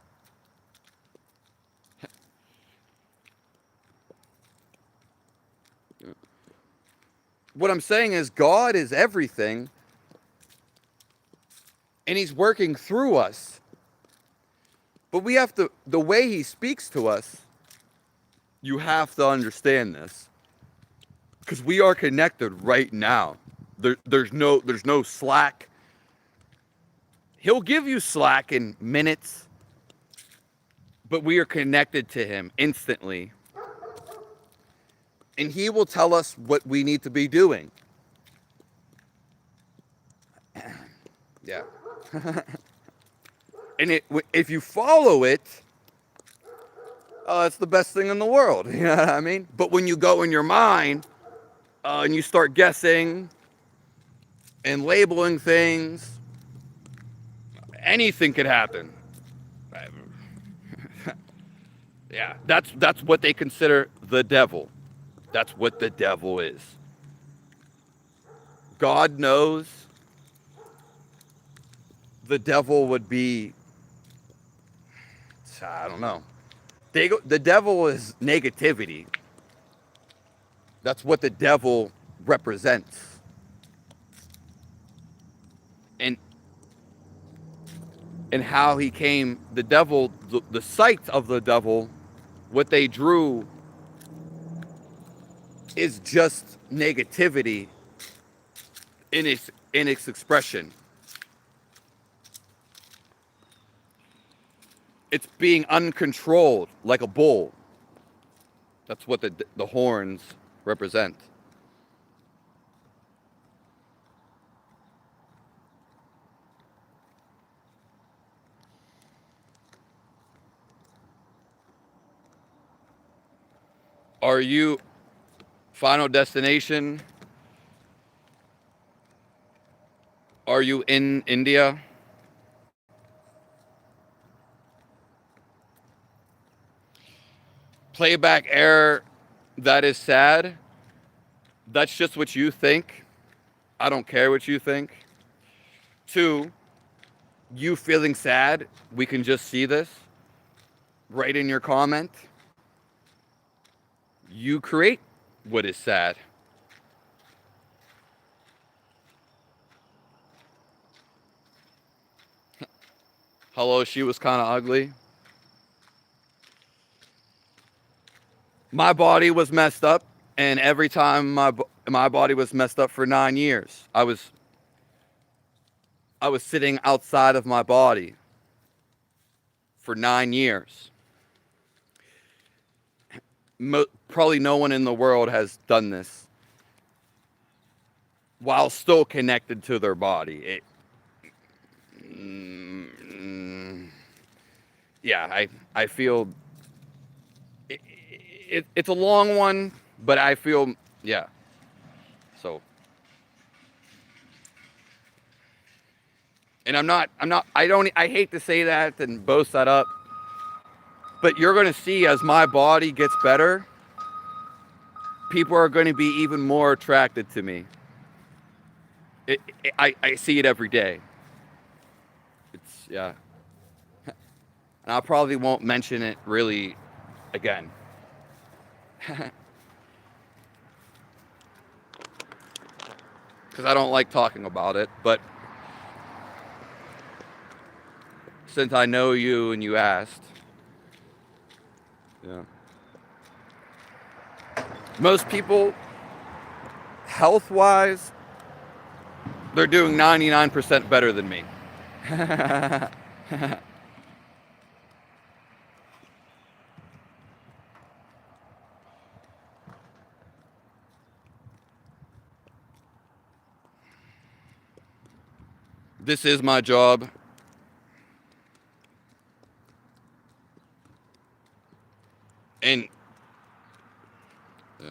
What I'm saying is God is everything, and he's working through us. But we have to, the way he speaks to us, you have to understand this. Because we are connected right now. There's no slack. He'll give you slack in minutes, but we are connected to him instantly. And he will tell us what we need to be doing. Yeah. And if you follow it, it's the best thing in the world. You know what I mean? But when you go in your mind and you start guessing and labeling things, anything could happen. Yeah, that's what they consider the devil. That's what the devil is. God knows the devil would be, I don't know. The devil is negativity. That's what the devil represents. And how he came, the devil, the sight of the devil, what they drew is just negativity in its expression. It's being uncontrolled like a bull. That's what the horns represent. Are you Final destination. Are you in India? Playback error. That is sad. That's just what you think. I don't care what you think. 2, you feeling sad. We can just see this. Write in your comment. You create what is sad. Hello, she was kind of ugly. My body was messed up, and every time my body was messed up for 9 years, I was sitting outside of my body for 9 years. Probably no one in the world has done this while still connected to their body. I feel it's a long one, but I feel, yeah. So, and I hate to say that and boast that up, but you're going to see as my body gets better, people are going to be even more attracted to me. I see it every day. It's, yeah. And I probably won't mention it really again. Because I don't like talking about it, but since I know you and you asked, yeah. Most people, health-wise, they're doing 99% better than me. This is my job. And yeah.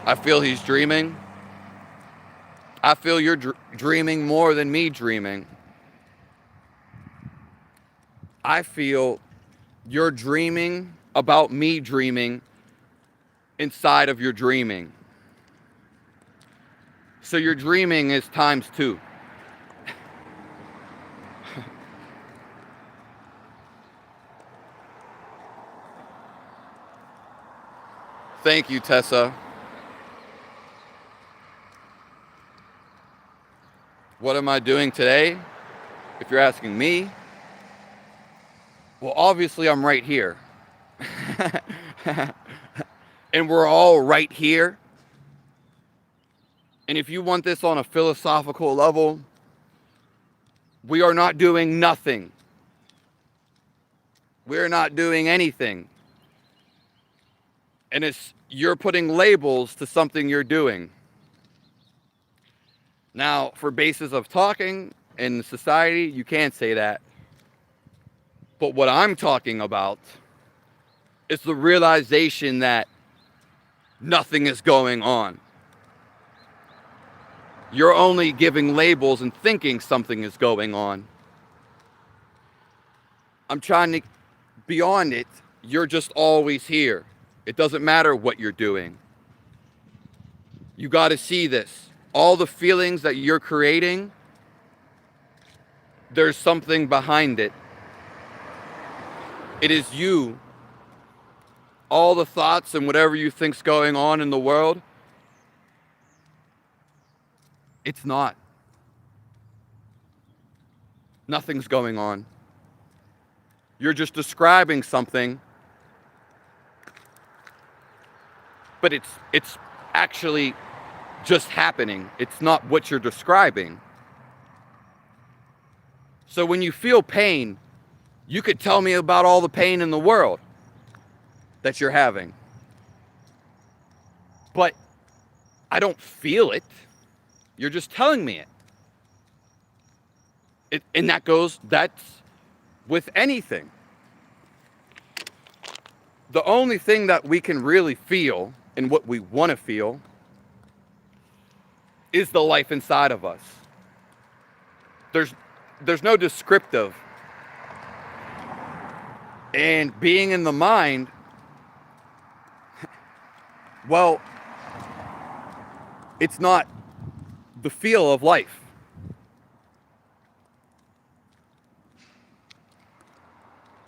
I feel he's dreaming. I feel you're dreaming more than me dreaming. I feel you're dreaming about me dreaming inside of your dreaming. So your dreaming is times 2. Thank you, Tessa. What am I doing today? If you're asking me, well, obviously I'm right here. And we're all right here. And if you want this on a philosophical level, we are not doing nothing. We're not doing anything. And you're putting labels to something you're doing. Now, for basis of talking in society, you can't say that. But what I'm talking about is the realization that nothing is going on. You're only giving labels and thinking something is going on. I'm trying to, beyond it, you're just always here. It doesn't matter what you're doing. You got to see this. All the feelings that you're creating, there's something behind it. It is you. All the thoughts and whatever you think's going on in the world, it's not. Nothing's going on. You're just describing something, but it's actually just happening. It's not what you're describing. So when you feel pain, you could tell me about all the pain in the world that you're having. But I don't feel it. You're just telling me it. And that's with anything. The only thing that we can really feel and what we want to feel is the life inside of us. There's no descriptive. And being in the mind, well, it's not the feel of life.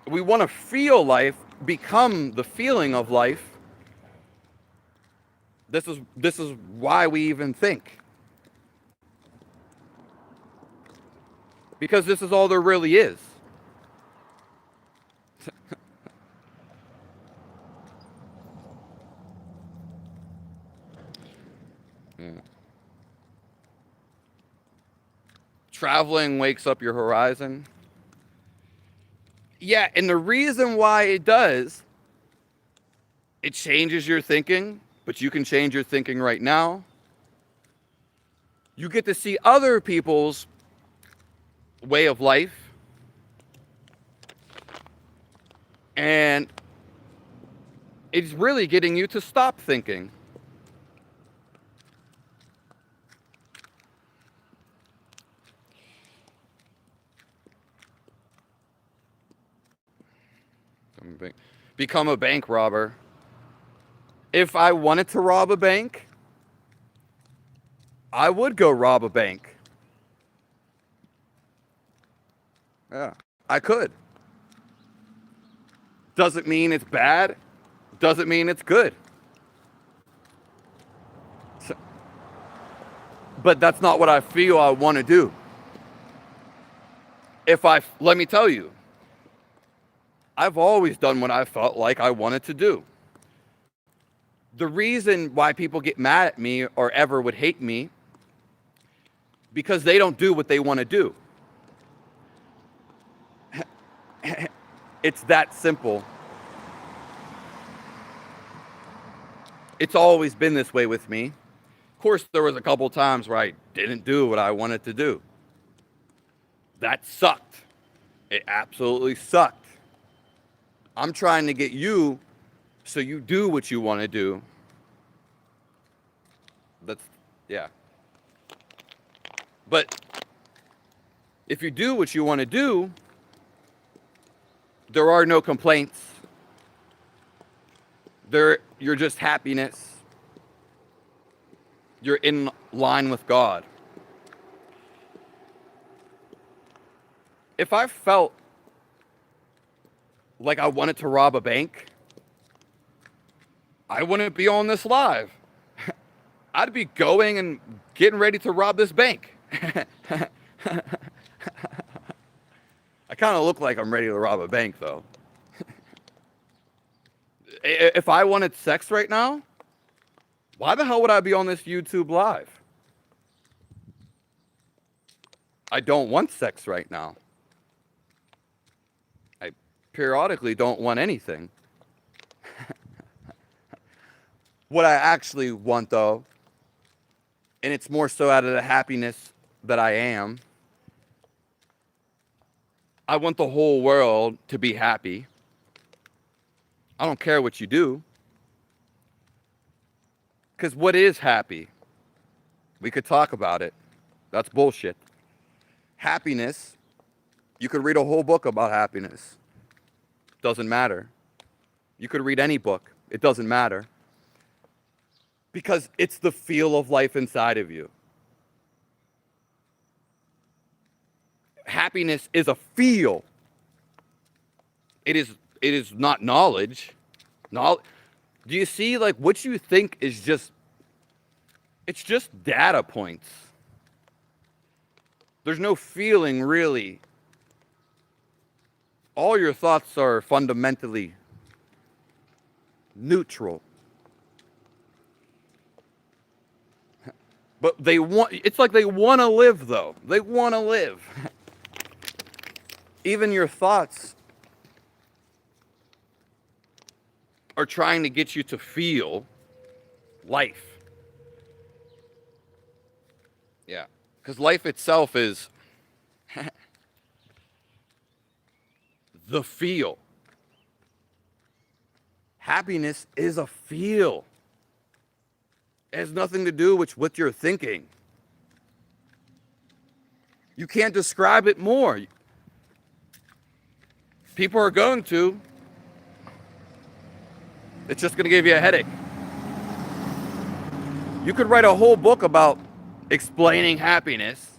We want to feel life, become the feeling of life. This is why we even think. Because this is all there really is. Yeah. Traveling wakes up your horizon. Yeah, and the reason why it does, it changes your thinking, but you can change your thinking right now. You get to see other people's way of life. And it's really getting you to stop thinking. Become a bank robber. If I wanted to rob a bank, I would go rob a bank. Yeah, I could. Doesn't mean it's bad. Doesn't mean it's good. But that's not what I feel I want to do. Let me tell you, I've always done what I felt like I wanted to do. The reason why people get mad at me or ever would hate me, because they don't do what they want to do. It's that simple. It's always been this way with me. Of course, there was a couple times where I didn't do what I wanted to do. That sucked. It absolutely sucked. I'm trying to get you so you do what you want to do. Yeah. But if you do what you want to do, there are no complaints. You're just happiness. You're in line with God. If I felt like I wanted to rob a bank, I wouldn't be on this live. I'd be going and getting ready to rob this bank. I kind of look like I'm ready to rob a bank, though. If I wanted sex right now, why the hell would I be on this YouTube live? I don't want sex right now. I periodically don't want anything. What I actually want, though, and it's more so out of the happiness that I am, I want the whole world to be happy. I don't care what you do. Because what is happy? We could talk about it. That's bullshit. Happiness, you could read a whole book about happiness. Doesn't matter. You could read any book. It doesn't matter. Because it's the feel of life inside of you. Happiness is a feel. It is not knowledge. Do you see, like, what you think is it's just data points. There's no feeling, really. All your thoughts are fundamentally neutral. But it's like they want to live, though. They want to live. Even your thoughts are trying to get you to feel life. Yeah. Because life itself is the feel. Happiness is a feel. It has nothing to do with what you're thinking. You can't describe it more. People are going to. It's just going to give you a headache. You could write a whole book about explaining happiness,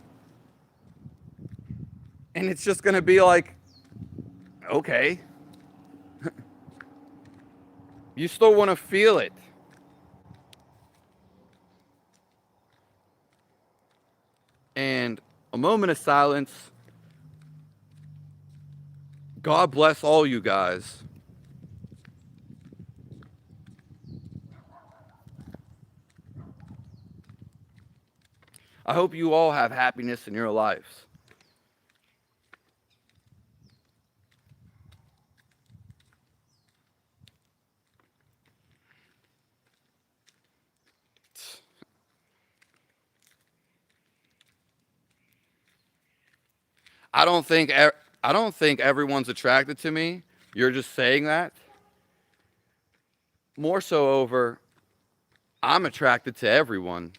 and it's just going to be like, okay. You still want to feel it. And a moment of silence. God bless all you guys. I hope you all have happiness in your lives. I don't think everyone's attracted to me. You're just saying that. More so over, I'm attracted to everyone.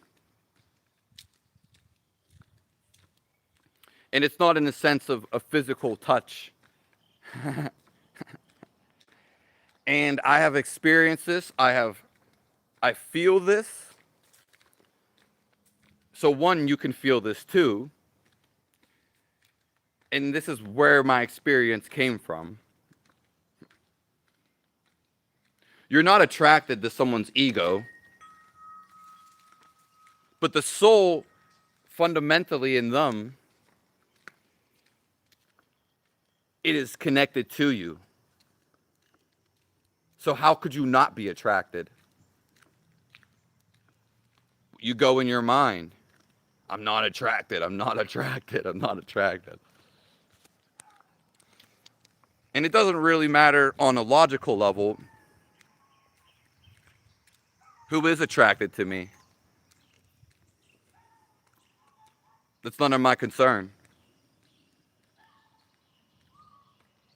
And it's not in the sense of a physical touch. And I have experienced this. I feel this. So one, you can feel this too. And this is where my experience came from. You're not attracted to someone's ego, but the soul fundamentally in them, it is connected to you. So how could you not be attracted? You go in your mind, I'm not attracted, I'm not attracted, I'm not attracted. And it doesn't really matter on a logical level who is attracted to me. That's none of my concern.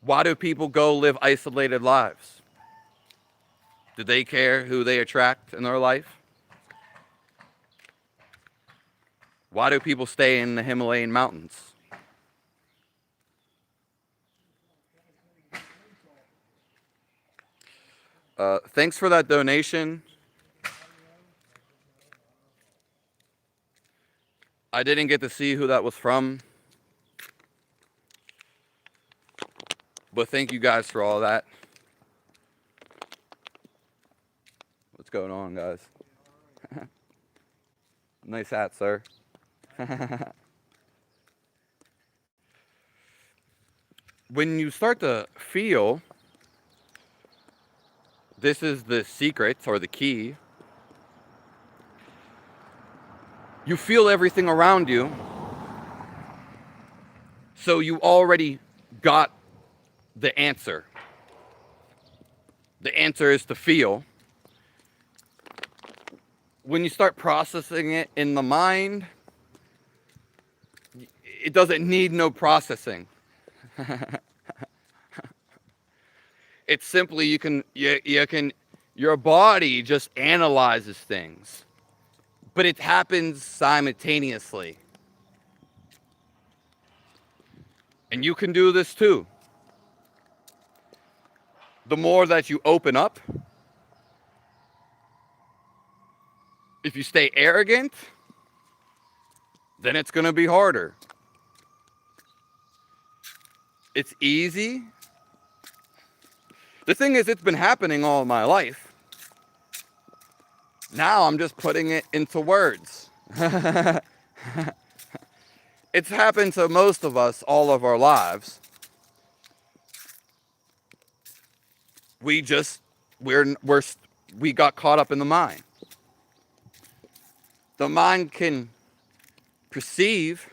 Why do people go live isolated lives? Do they care who they attract in their life? Why do people stay in the Himalayan mountains? Thanks for that donation. I didn't get to see who that was from. But thank you guys for all that. What's going on, guys? Nice hat, sir. When you start to feel, this is the secret or the key. You feel everything around you. So you already got the answer. The answer is to feel. When you start processing it in the mind, it doesn't need no processing. It's simply you can your body just analyzes things, but it happens simultaneously. And you can do this too. The more that you open up, if you stay arrogant, then it's going to be harder. It's easy. The thing is, it's been happening all my life. Now I'm just putting it into words. It's happened to most of us all of our lives. We got caught up in the mind. The mind can perceive,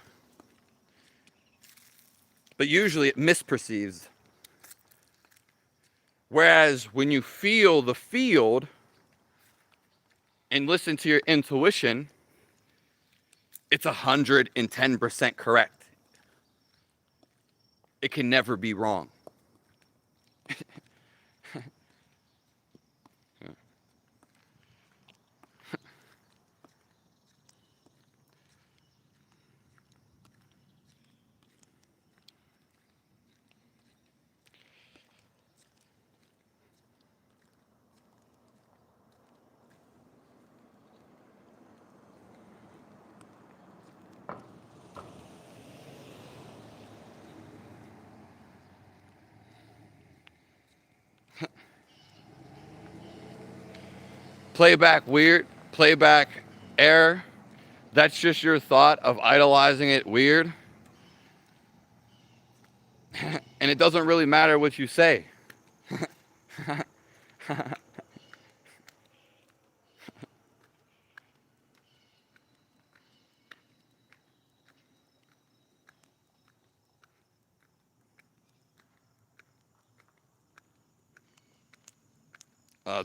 but usually it misperceives. Whereas when you feel the field and listen to your intuition, it's 110% correct. It can never be wrong. Playback weird, playback error. That's just your thought of idolizing it weird. And it doesn't really matter what you say.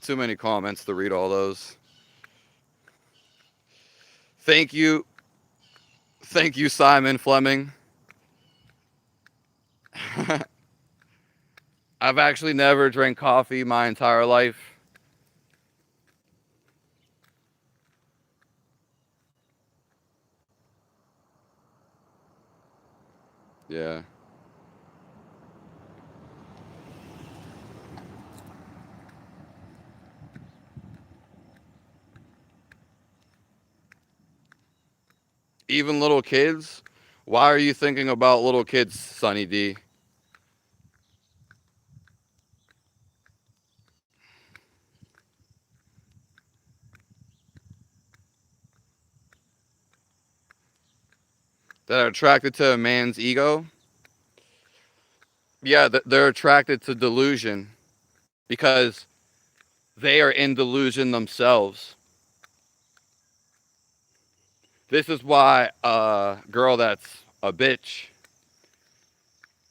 Too many comments to read all those. Thank you. Thank you, Simon Fleming. I've actually never drank coffee my entire life. Yeah. Even little kids? Why are you thinking about little kids, Sonny D? That are attracted to a man's ego? Yeah, they're attracted to delusion because they are in delusion themselves. This is why a girl that's a bitch,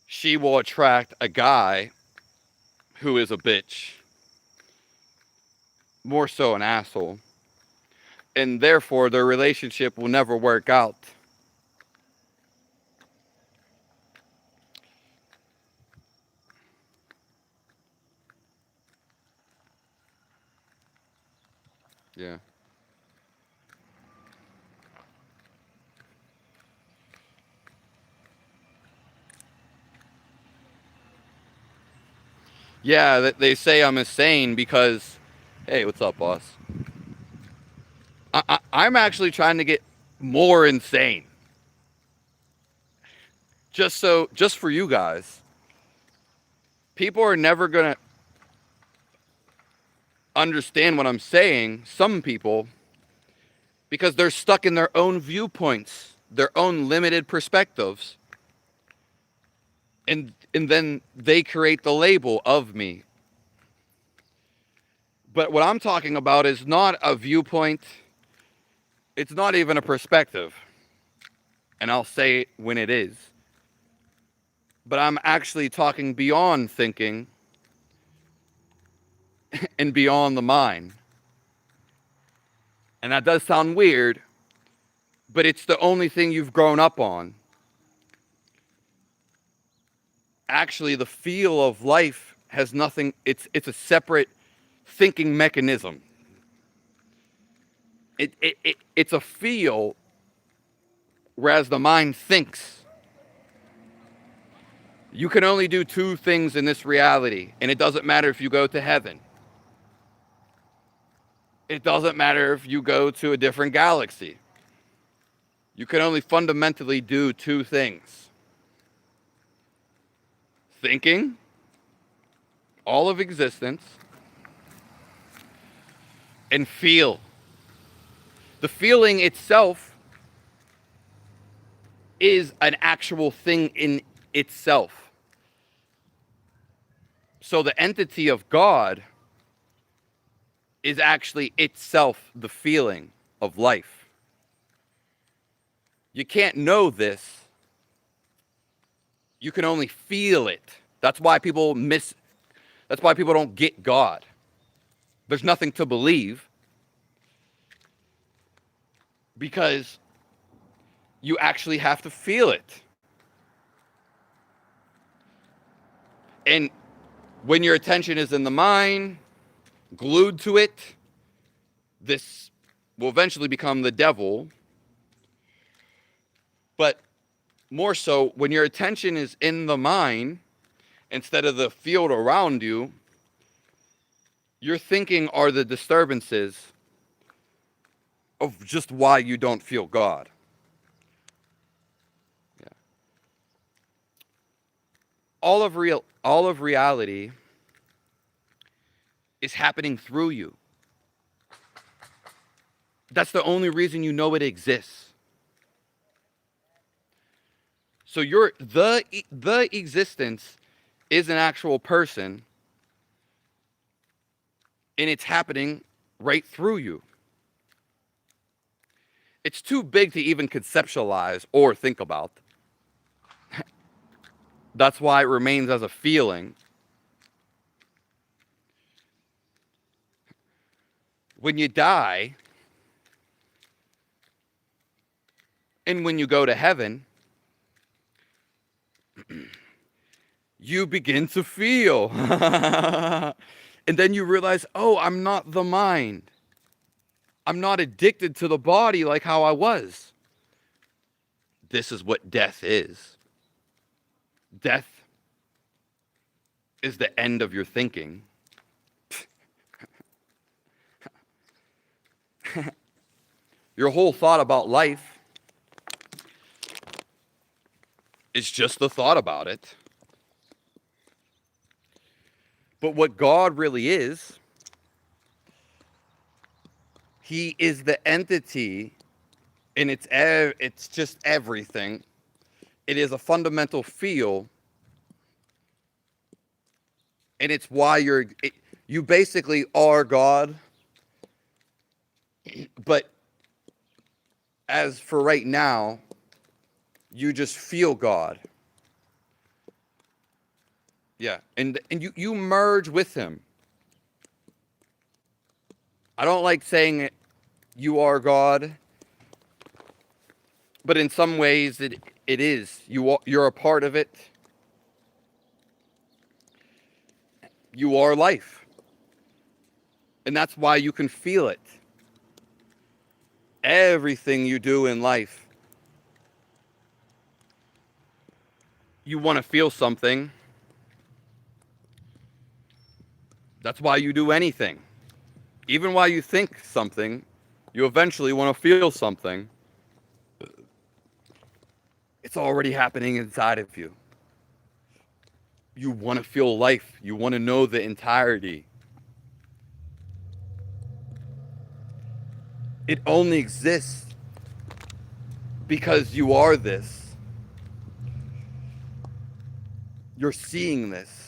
she will attract a guy who is a bitch. More so an asshole. And therefore, their relationship will never work out. Yeah. Yeah, they say I'm insane because, hey, what's up, boss? I'm actually trying to get more insane. Just for you guys. People are never going to understand what I'm saying, some people, because they're stuck in their own viewpoints, their own limited perspectives. And then they create the label of me. But what I'm talking about is not a viewpoint. It's not even a perspective. And I'll say it when it is. But I'm actually talking beyond thinking and beyond the mind. And that does sound weird, but it's the only thing you've grown up on. Actually, the feel of life has nothing, it's a separate thinking mechanism. It's a feel, whereas the mind thinks. You can only do two things in this reality, and it doesn't matter if you go to heaven. It doesn't matter if you go to a different galaxy. You can only fundamentally do two things. Thinking, all of existence, and feel. The feeling itself is an actual thing in itself. So the entity of God is actually itself the feeling of life. You can't know this. You can only feel it. That's why people don't get God. There's nothing to believe because you actually have to feel it. And when your attention is in the mind, glued to it, this will eventually become the devil. But more so, when your attention is in the mind instead of the field around you, your thinking are the disturbances of just why you don't feel God. Yeah. All of reality is happening through you. That's the only reason you know it exists. So the existence is an actual person, and it's happening right through you. It's too big to even conceptualize or think about. That's why it remains as a feeling. When you die, and when you go to heaven, you begin to feel. And then you realize, oh, I'm not the mind. I'm not addicted to the body like how I was. This is what death is. Death is the end of your thinking. Your whole thought about life is just the thought about it. But what God really is, He is the entity, and it's just everything. It is a fundamental feel, and it's why you basically are God. But as for right now, you just feel God. Yeah, and you merge with Him. I don't like saying you are God, but in some ways it is. You're a part of it. You are life. And that's why you can feel it. Everything you do in life, you want to feel something. That's why you do anything. Even while you think something, you eventually want to feel something. It's already happening inside of you. You want to feel life. You want to know the entirety. It only exists because you are this. You're seeing this.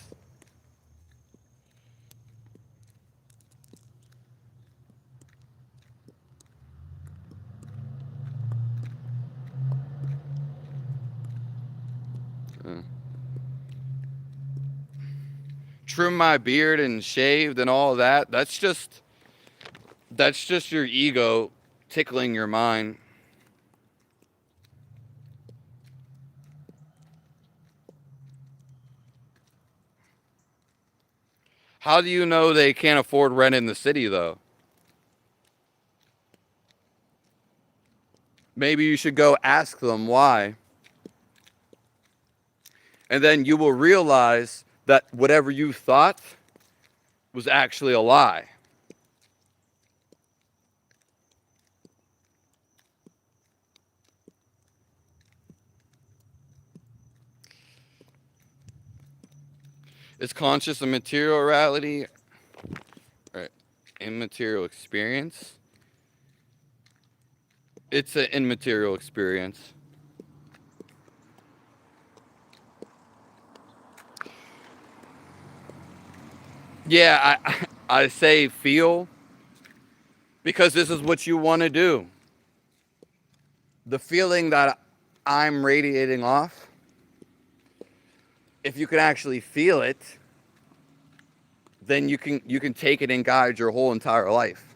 Trim my beard and shaved and all that. That's just your ego tickling your mind. How do you know they can't afford rent in the city, though? Maybe you should go ask them why. And then you will realize that whatever you thought was actually a lie. Is conscious a material reality? Right. Immaterial experience? It's an immaterial experience. Yeah, I say feel because this is what you want to do. The feeling that I'm radiating off, if you can actually feel it, then you can take it and guide your whole entire life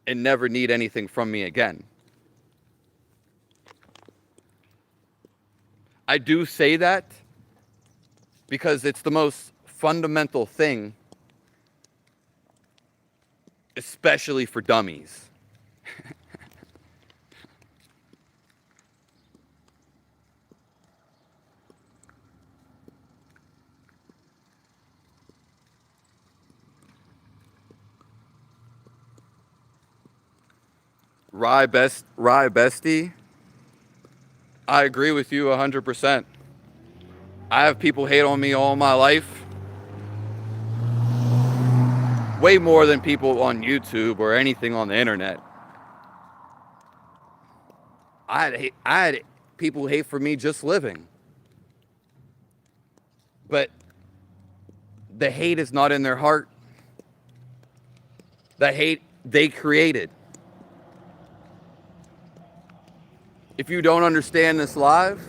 and never need anything from me again. I do say that because it's the most fundamental thing, especially for dummies. Rye Bestie, I agree with you 100%. I have people hate on me all my life. way more than people on YouTube or anything on the internet. I had people hate for me just living. But the hate is not in their heart. The hate they created. If you don't understand this live,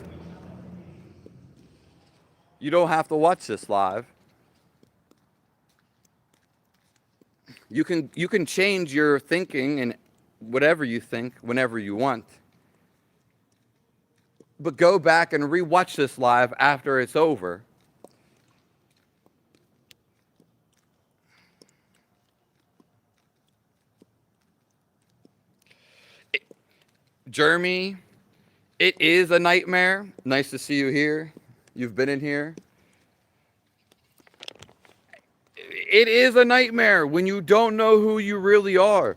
you don't have to watch this live. You can change your thinking and whatever you think whenever you want. But go back and rewatch this live after it's over. Jeremy, it is a nightmare. Nice to see you here. You've been in here. It is a nightmare when you don't know who you really are.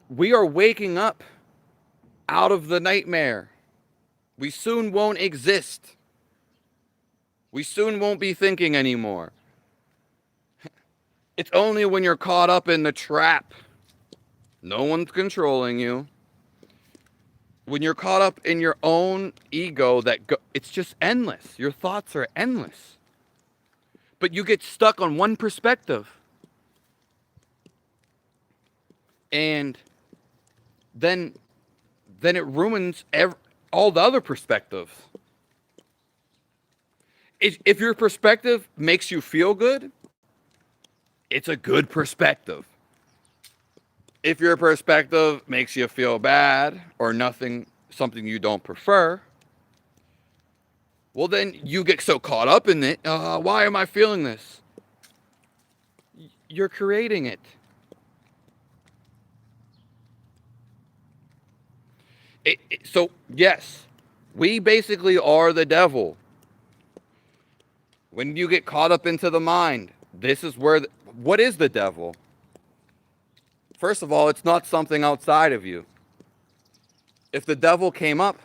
We are waking up out of the nightmare. We soon won't exist. We soon won't be thinking anymore. It's only when you're caught up in the trap. No one's controlling you. When you're caught up in your own ego, it's just endless. Your thoughts are endless. But you get stuck on one perspective. And then it ruins all the other perspectives. If your perspective makes you feel good, it's a good perspective. If your perspective makes you feel bad or something you don't prefer, well, then you get so caught up in it. Why am I feeling this? You're creating it. So, yes, we basically are the devil. When you get caught up into the mind, this is where what is the devil? First of all, it's not something outside of you. If the devil came up,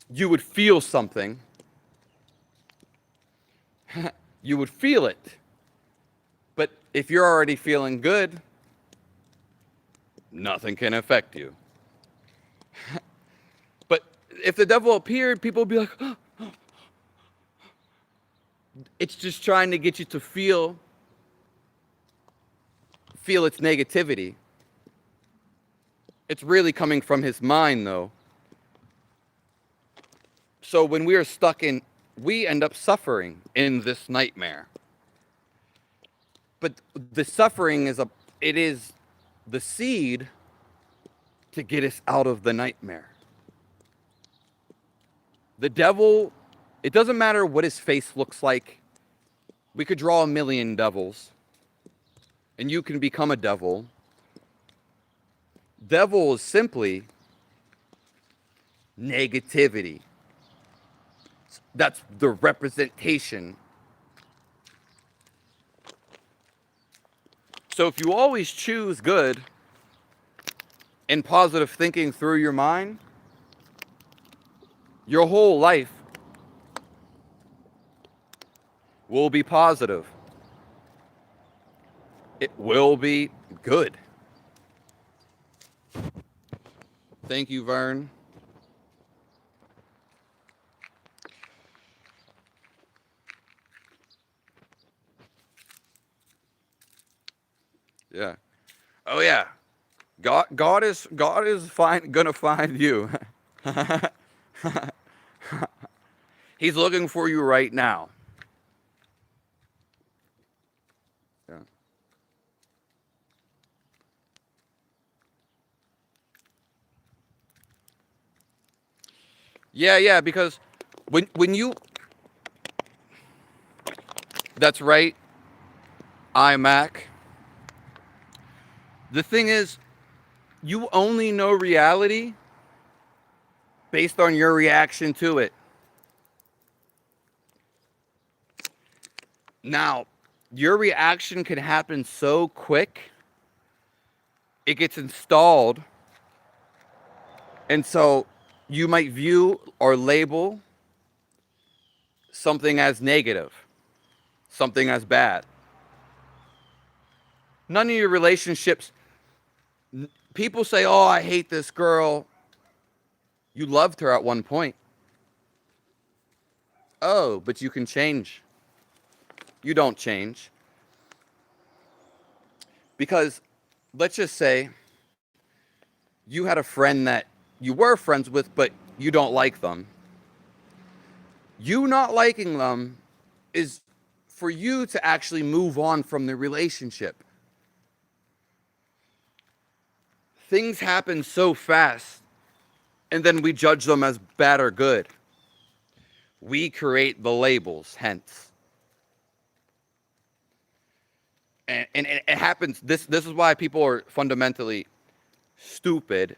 you would feel something. You would feel it. But if you're already feeling good, nothing can affect you. But if the devil appeared, people would be like, oh. It's just trying to get you to feel its negativity. It's really coming from his mind, though. So when we are stuck we end up suffering in this nightmare. But the suffering is the seed to get us out of the nightmare. The devil, it doesn't matter what his face looks like. We could draw 1,000,000 devils, and you can become a devil. Devil is simply negativity. That's the representation. So if you always choose good and positive thinking through your mind, your whole life will be positive. It will be good. Thank you, Vern. Yeah. Oh yeah. God is gonna find you. He's looking for you right now. Yeah. Yeah, because when you that's right, iMac. The thing is, you only know reality based on your reaction to it. Now, your reaction can happen so quick, it gets installed, and so you might view or label something as negative. something as bad. None of your relationships, people say, oh, I hate this girl. You loved her at one point. Oh, but you can change. You don't change. Because let's just say you had a friend that you were friends with, but you don't like them. You not liking them is for you to actually move on from the relationship. Things happen so fast, and then we judge them as bad or good. We create the labels, hence. And it happens, this is why people are fundamentally stupid,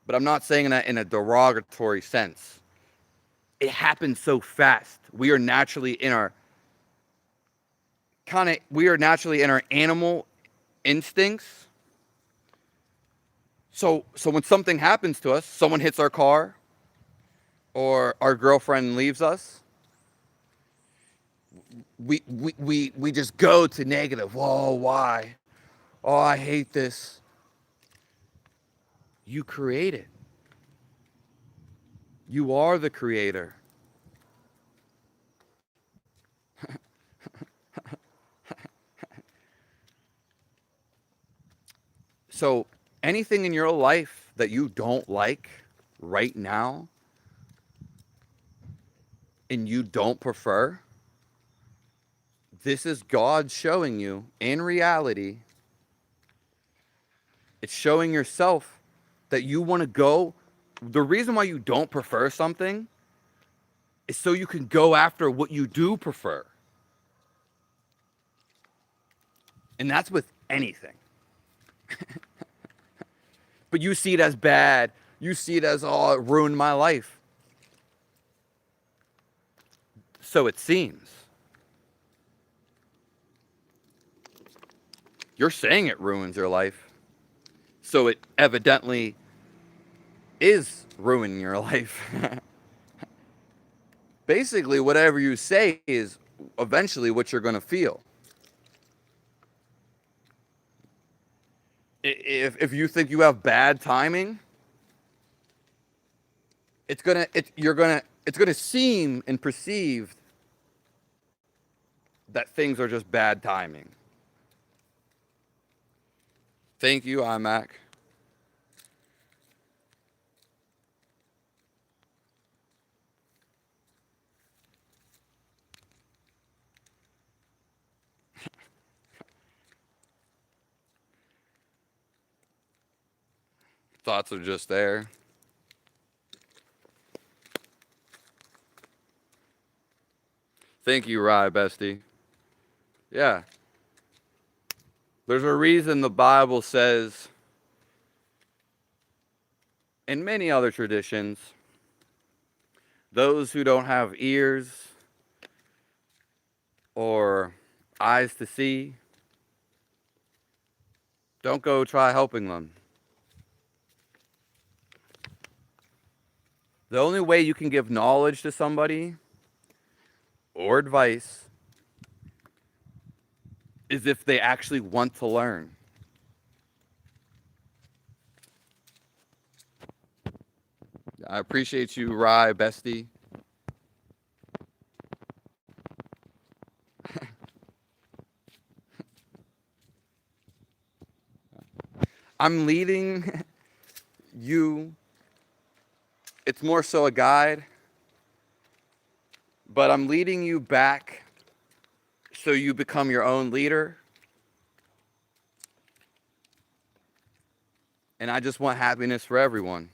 but I'm not saying that in a derogatory sense. It happens so fast. We are naturally in our animal instincts. So when something happens to us, someone hits our car or our girlfriend leaves us, we just go to negative. Whoa, why? Oh, I hate this. You create it. You are the creator. So anything in your life that you don't like right now and you don't prefer, this is God showing you in reality. It's showing yourself that you want to go. The reason why you don't prefer something is so you can go after what you do prefer. And that's with anything. But you see it as bad. You see it as, oh, it ruined my life. So it seems. You're saying it ruins your life. So it evidently is ruining your life. Basically, whatever you say is eventually what you're going to feel. If you think you have bad timing, it's gonna seem and perceived that things are just bad timing. Thank you, iMac. Thoughts are just there. Thank you, Rye Bestie. Yeah. There's a reason the Bible says, in many other traditions, those who don't have ears or eyes to see, don't go try helping them. The only way you can give knowledge to somebody or advice is if they actually want to learn. I appreciate you, Rye Bestie. I'm leading you. It's more so a guide, but I'm leading you back so you become your own leader. And I just want happiness for everyone.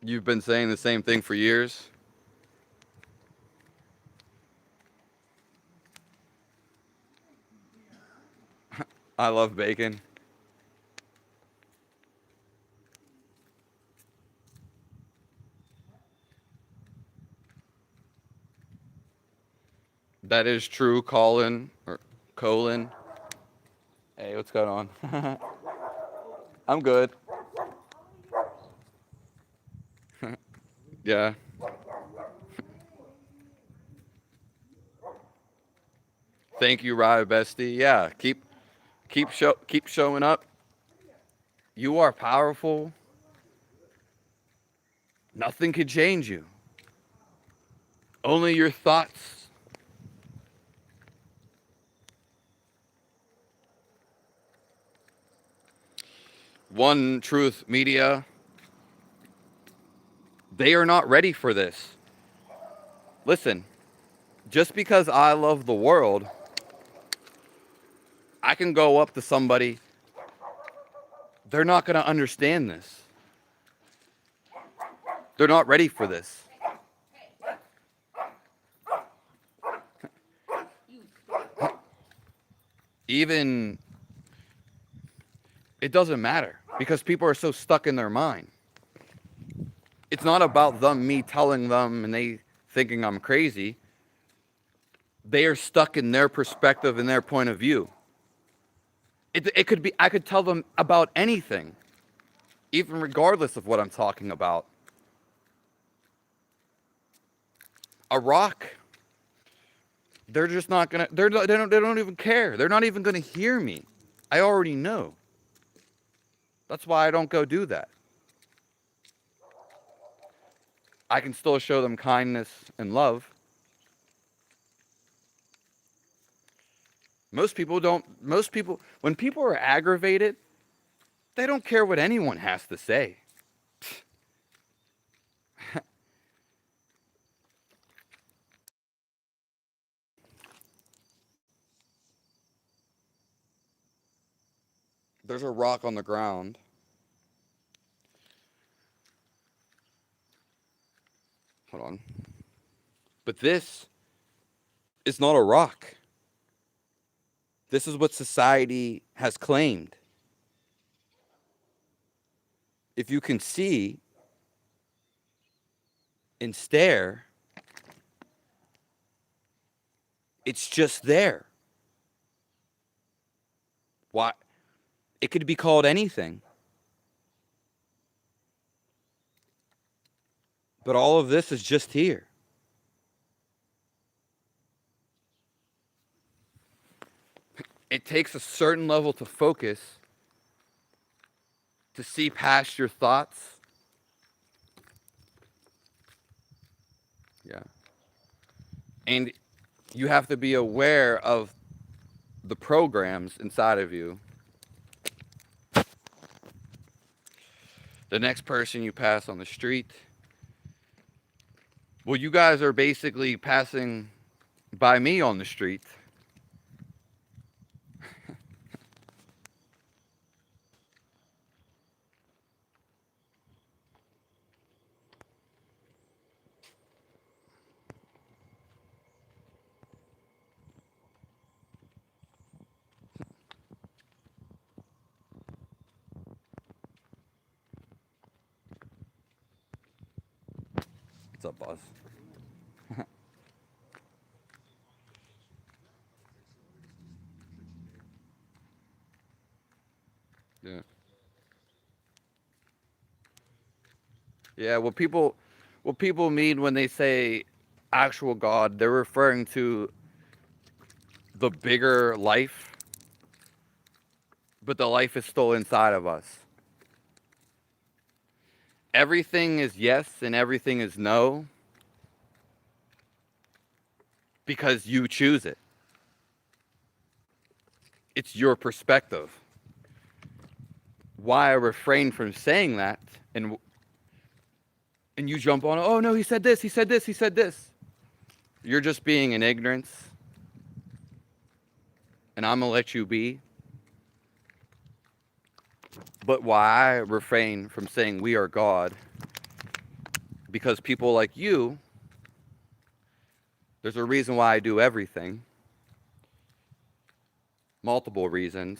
You've been saying the same thing for years. I love bacon. That is true, Colin or Colin. Hey, what's going on? I'm good. Yeah. Thank you, Rye Bestie. Yeah, keep showing up. You are powerful. Nothing could change you. Only your thoughts. One Truth Media, they are not ready for this. Listen, just because I love the world, I can go up to somebody, they're not going to understand this. They're not ready for this. Even, it doesn't matter because people are so stuck in their mind. It's not about me telling them and they thinking I'm crazy. They are stuck in their perspective and their point of view. It could be, I could tell them about anything, even regardless of what I'm talking about. A rock, they're just not gonna, they don't even care. They're not even gonna hear me. I already know. That's why I don't go do that. I can still show them kindness and love. Most people, when people are aggravated, they don't care what anyone has to say. There's a rock on the ground. Hold on. But this is not a rock. This is what society has claimed. If you can see and stare, it's just there. Why? It could be called anything. But all of this is just here. It takes a certain level to focus, to see past your thoughts. Yeah. And you have to be aware of the programs inside of you. The next person you pass on the street. Well, you guys are basically passing by me on the street. What's up, boss? Yeah. Yeah, what people mean when they say actual God, they're referring to the bigger life, but the life is still inside of us. Everything is yes and everything is no because you choose it. It's your perspective. Why I refrain from saying that and you jump on, oh no, he said this, he said this, he said this. You're just being in ignorance. And I'm going to let you be. But why I refrain from saying we are God? Because people like you, there's a reason why I do everything. Multiple reasons.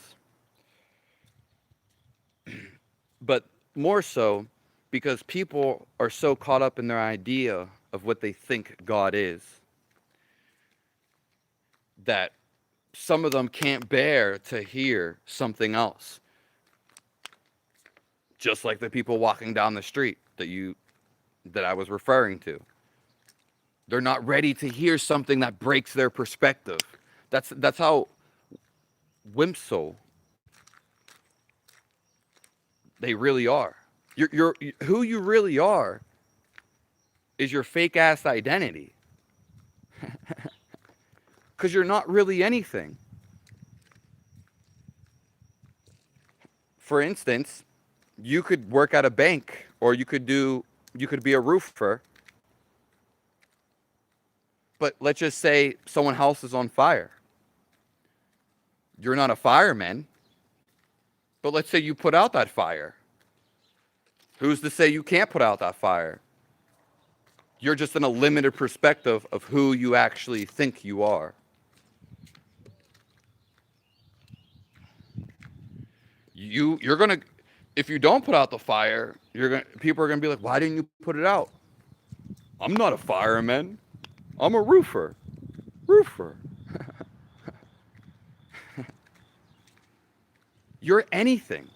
But more so because people are so caught up in their idea of what they think God is. that some of them can't bear to hear something else. Just like the people walking down the street that I was referring to. They're not ready to hear something that breaks their perspective. That's how whimsical they really are. Who you really are is your fake ass identity. Because you're not really anything. For instance, you could work at a bank, or you could be a roofer. But let's just say someone's house is on fire. You're not a fireman, but let's say you put out that fire. Who's to say you can't put out that fire? You're just in a limited perspective of who you actually think you are. You're gonna, if you don't put out the fire, people are gonna be like, why didn't you put it out? I'm not a fireman. I'm a roofer. You're anything.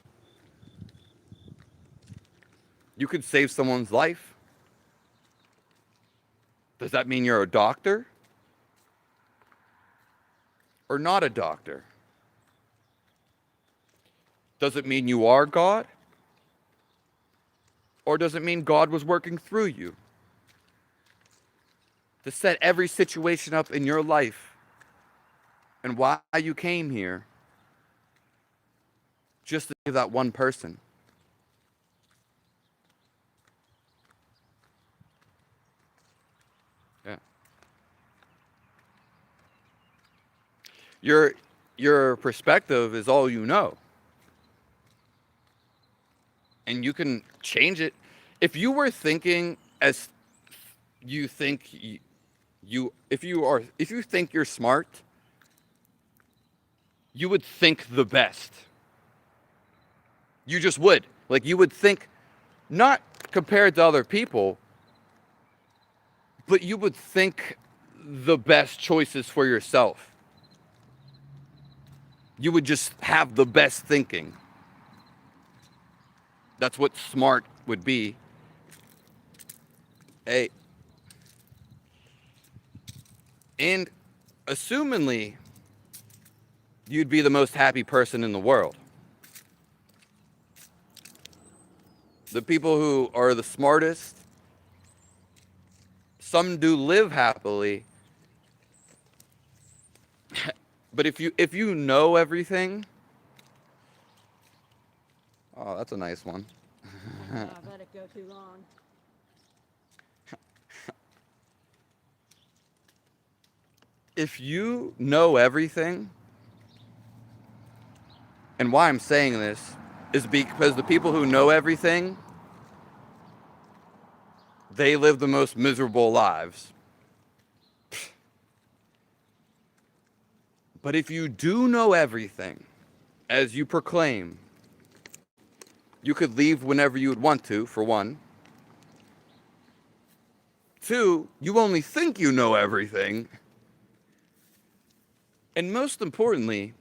You could save someone's life. Does that mean you're a doctor? Or not a doctor? Does it mean you are God? Or does it mean God was working through you to set every situation up in your life and why you came here just to save that one person? Yeah. Your perspective is all you know. And you can change it. If you were thinking as you think if you think you're smart, you would think the best. You just would. Like, you would think, not compared to other people, but you would think the best choices for yourself. You would just have the best thinking. That's what smart would be. Hey. And assumingly, you'd be the most happy person in the world. The people who are the smartest, some do live happily. But if you know everything, oh, that's a nice one. I've let it go too long. If you know everything, and why I'm saying this is because the people who know everything, they live the most miserable lives. But if you do know everything, as you proclaim, you could leave whenever you would want to, for one. Two, you only think you know everything. And most importantly,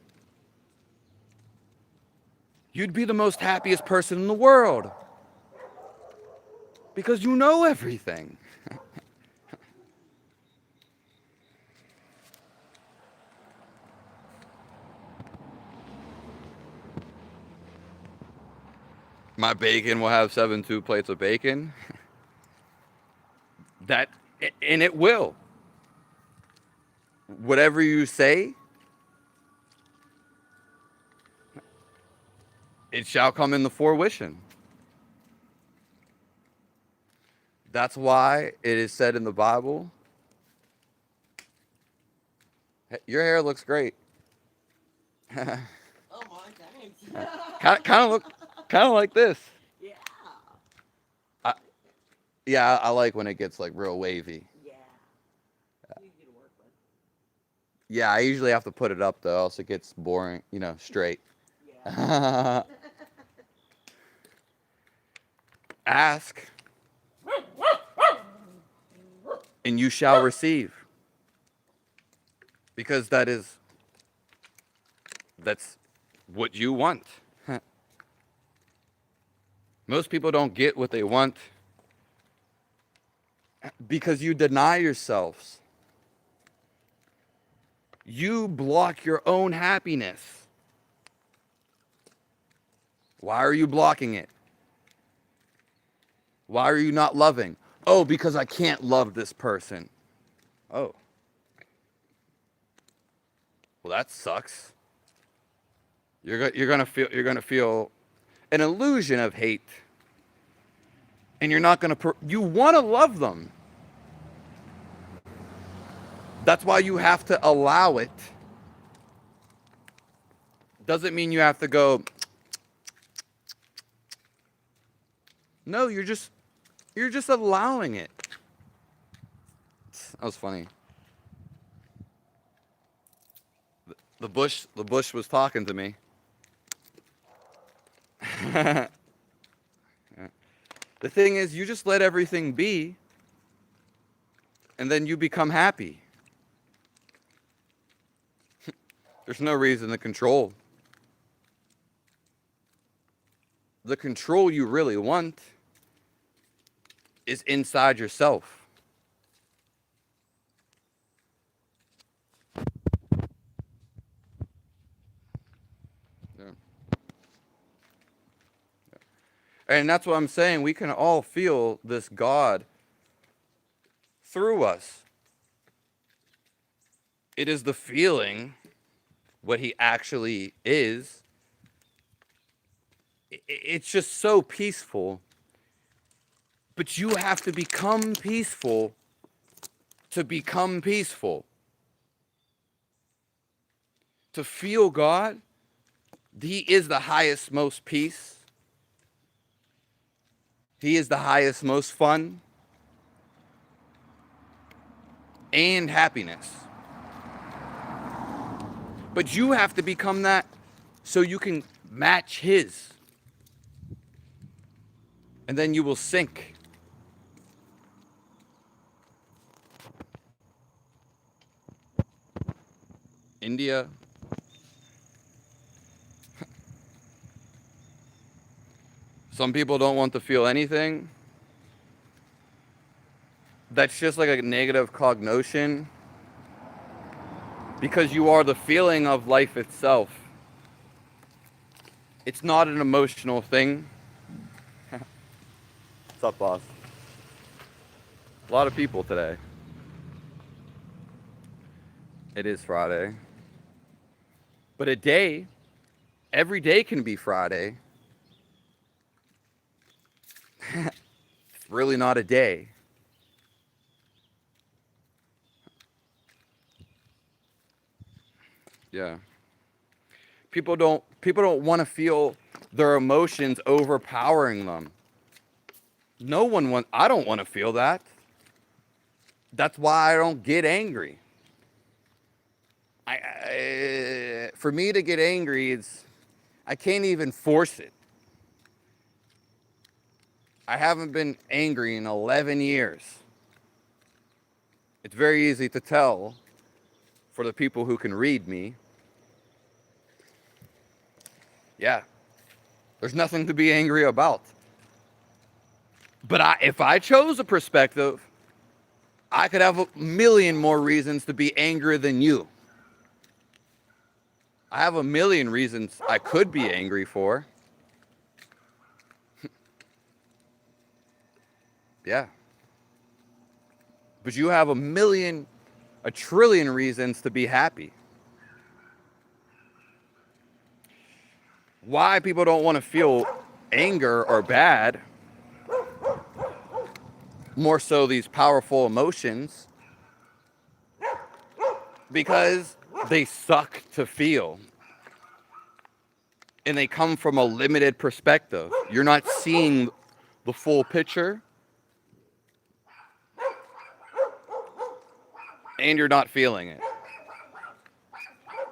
you'd be the most happiest person in the world. Because you know everything. My bacon will have 2 plates of bacon. And it will. Whatever you say, it shall come into fruition. That's why it is said in the Bible, your hair looks great. Oh my, thanks. kind of like this. Yeah. Yeah, I like when it gets like real wavy. Yeah. Easy to work with. Yeah, I usually have to put it up though, else it gets boring, straight. Yeah. Ask, and you shall receive. Because that's what you want. Most people don't get what they want because you deny yourselves. You block your own happiness. Why are you blocking it? Why are you not loving? Oh, because I can't love this person. Oh. Well, that sucks. You're gonna feel an illusion of hate, and you're not gonna. You want to love them. That's why you have to allow it. Doesn't mean you have to go. No, you're just allowing it. That was funny. The bush was talking to me. The thing is, you just let everything be, and then you become happy. There's no reason to control. The control you really want is inside yourself. Yeah. And that's what I'm saying. We can all feel this God through us. It is the feeling, what he actually is. It's just so peaceful. But you have to become peaceful to become peaceful. To feel God, he is the highest, most peace. He is the highest, most fun and happiness. But you have to become that so you can match his. And then you will sink. India. Some people don't want to feel anything. That's just like a negative cognition. Because you are the feeling of life itself. It's not an emotional thing. What's up, boss? A lot of people today. It is Friday. But every day can be Friday. It's really not a day. Yeah. People don't want to feel their emotions overpowering them. I don't want to feel that. That's why I don't get angry. For me to get angry, I can't even force it. I haven't been angry in 11 years. It's very easy to tell for the people who can read me. Yeah, there's nothing to be angry about. But if I chose a perspective, I could have a million more reasons to be angrier than you. I have a million reasons I could be angry for. Yeah. But you have a trillion reasons to be happy. Why people don't want to feel anger or bad, more so these powerful emotions, because they suck to feel. And they come from a limited perspective. You're not seeing the full picture. And you're not feeling it.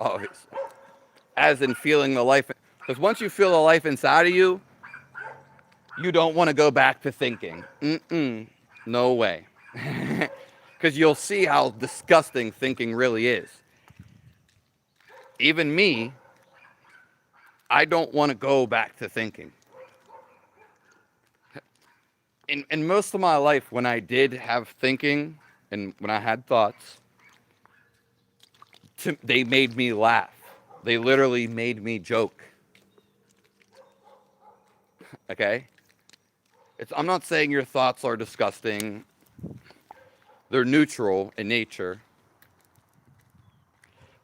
Oh, as in feeling the life. Because once you feel the life inside of you, you don't want to go back to thinking. No way. Because you'll see how disgusting thinking really is. even me, I don't want to go back to thinking. In most of my life, when I did have thinking and when I had thoughts, they made me laugh. They literally made me joke. Okay? I'm not saying your thoughts are disgusting. They're neutral in nature.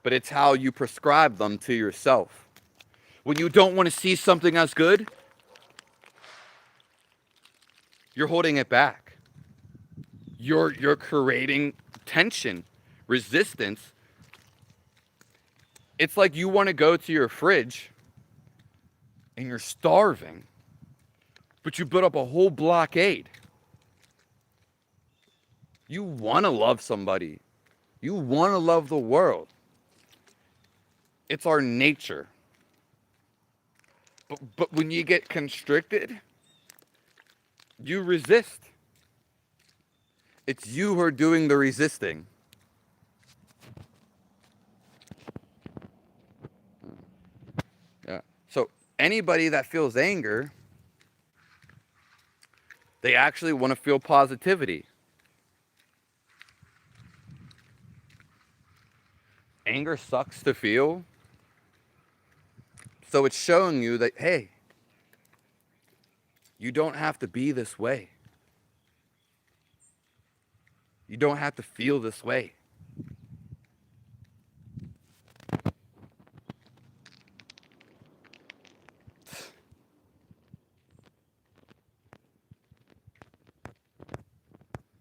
But it's how you prescribe them to yourself. When you don't want to see something as good, you're holding it back. You're creating tension, resistance. It's like you want to go to your fridge and you're starving, but you put up a whole blockade. You want to love somebody. You want to love the world. It's our nature. But when you get constricted, you resist. It's you who are doing the resisting. Yeah. So anybody that feels anger, they actually want to feel positivity. Anger sucks to feel. So it's showing you that, hey, you don't have to be this way. You don't have to feel this way.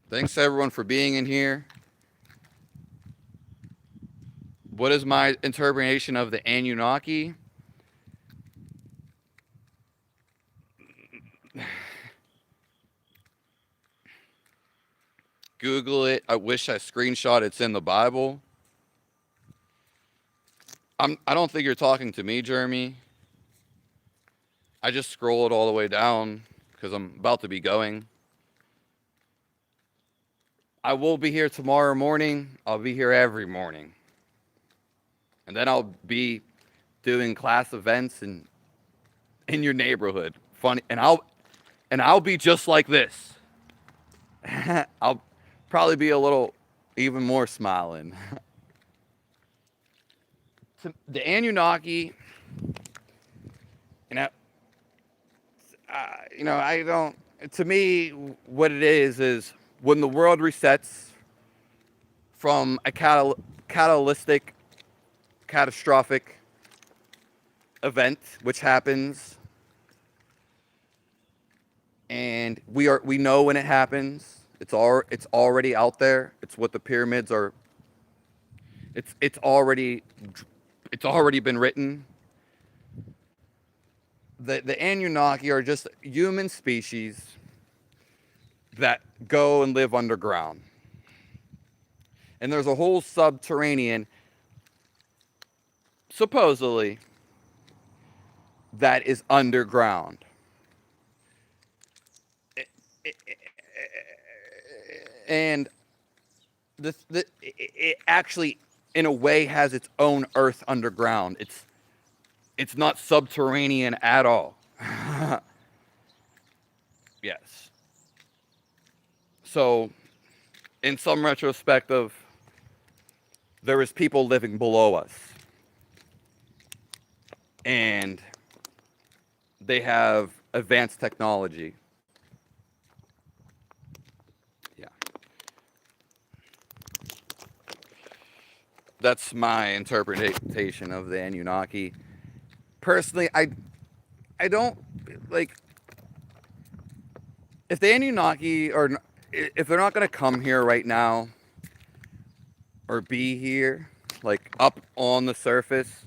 Thanks everyone for being in here. What is my interpretation of the Anunnaki? Google it. I wish I screenshot it's in the Bible. I don't think you're talking to me, Jeremy. I just scrolled all the way down because I'm about to be going. I will be here tomorrow morning. I'll be here every morning. And then I'll be doing class events in your neighborhood. Funny, and I'll be just like this. I'll probably be a little even more smiling. The Anunnaki, I don't. To me, what it is when the world resets from a catalytic, catastrophic event, which happens, and we know when it happens. It's already out there. It's what the pyramids are. It's already been written. The Anunnaki are just human species that go and live underground. And there's a whole subterranean, supposedly, that is underground. And it actually, in a way, has its own earth underground. It's not subterranean at all. Yes. So, in some retrospective, there is people living below us. And they have advanced technology. Yeah. That's my interpretation of the Anunnaki. Personally, I don't like, if the Anunnaki are, if they're not going to come here right now or be here, like up on the surface,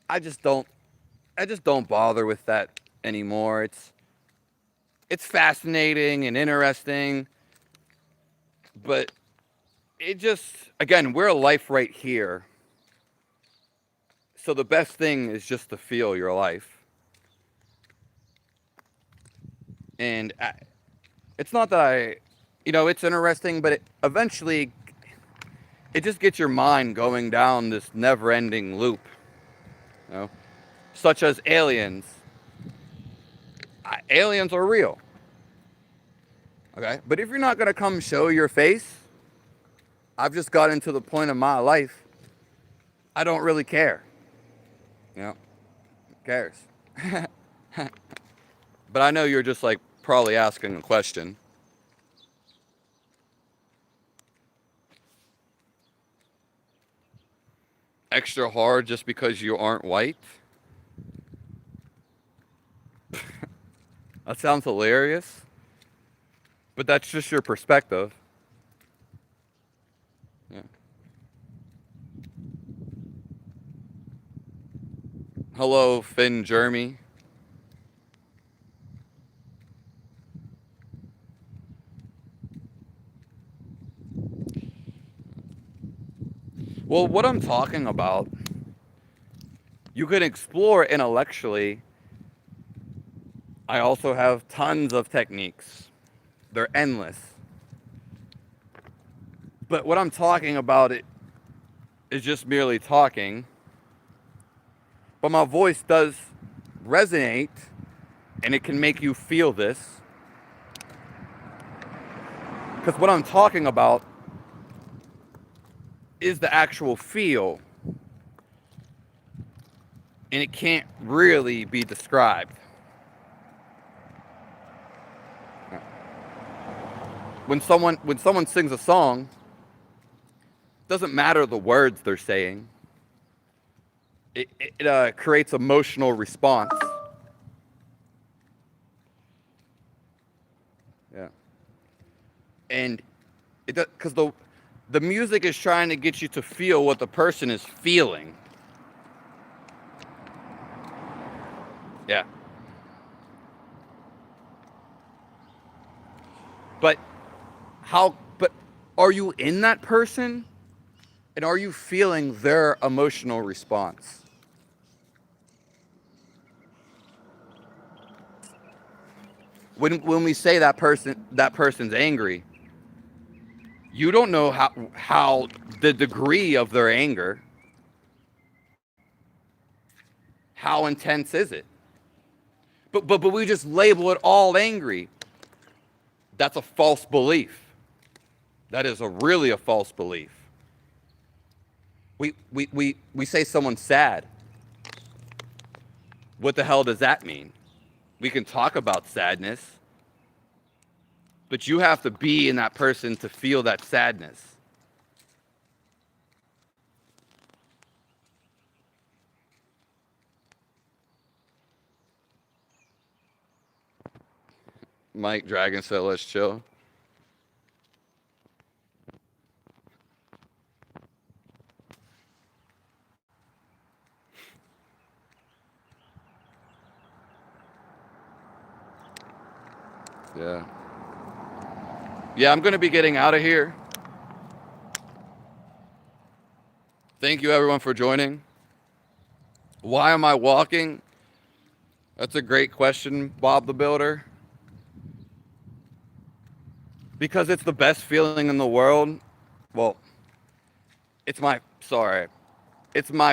I just don't bother with that anymore. It's fascinating and interesting, but it just, again, we're a life right here. So the best thing is just to feel your life. And it's not that it's interesting, but eventually it just gets your mind going down this never-ending loop, you know, such as aliens. Aliens are real, okay? But if you're not gonna come show your face, I've just gotten to the point in my life, I don't really care, you know, who cares? But I know you're just like probably asking a question. Extra hard just because you aren't white? That sounds hilarious, but that's just your perspective. Yeah. Hello, Finn Jeremy. Well, what I'm talking about, you can explore intellectually. I also have tons of techniques. They're endless. But what I'm talking about is just merely talking. But my voice does resonate, and it can make you feel this. Because what I'm talking about is the actual feel, and it can't really be described. When someone sings a song, it doesn't matter the words they're saying. It creates emotional response. Yeah. And it because the music is trying to get you to feel what the person is feeling. Yeah. But but are you in that person? And are you feeling their emotional response? When we say that person's angry, you don't know how the degree of their anger, how intense is it? But we just label it all angry. That's a false belief. That is really a false belief. We say someone's sad. What the hell does that mean? We can talk about sadness, but you have to be in that person to feel that sadness. Mike Dragon said, let's chill. Yeah. Yeah, I'm going to be getting out of here. Thank you, everyone, for joining. Why am I walking? That's a great question, Bob the Builder. Because it's the best feeling in the world. Well, it's my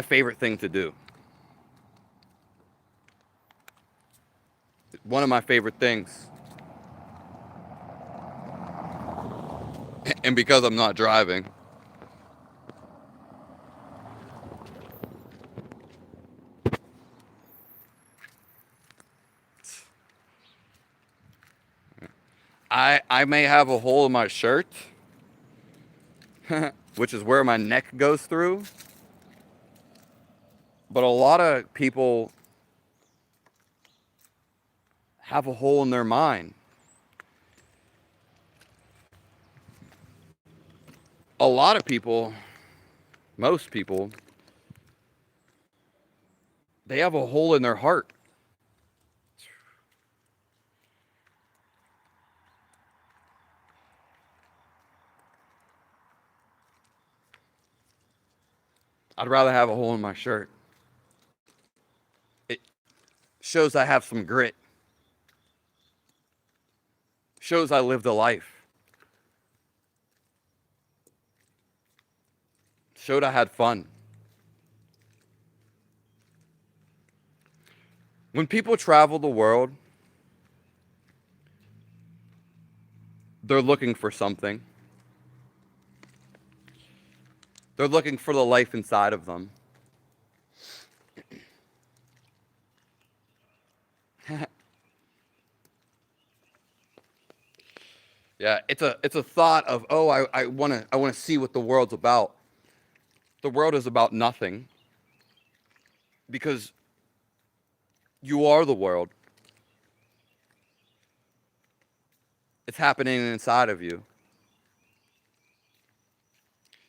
favorite thing to do. One of my favorite things. And because I'm not driving. I may have a hole in my shirt, which is where my neck goes through. But a lot of people have a hole in their mind. A lot of people, most people, they have a hole in their heart. I'd rather have a hole in my shirt. It shows I have some grit. Shows I lived a life. Showed I had fun. When people travel the world, they're looking for something. They're looking for the life inside of them. Yeah, it's a thought of, oh, I wanna see what the world's about. The world is about nothing because you are the world. It's happening inside of you.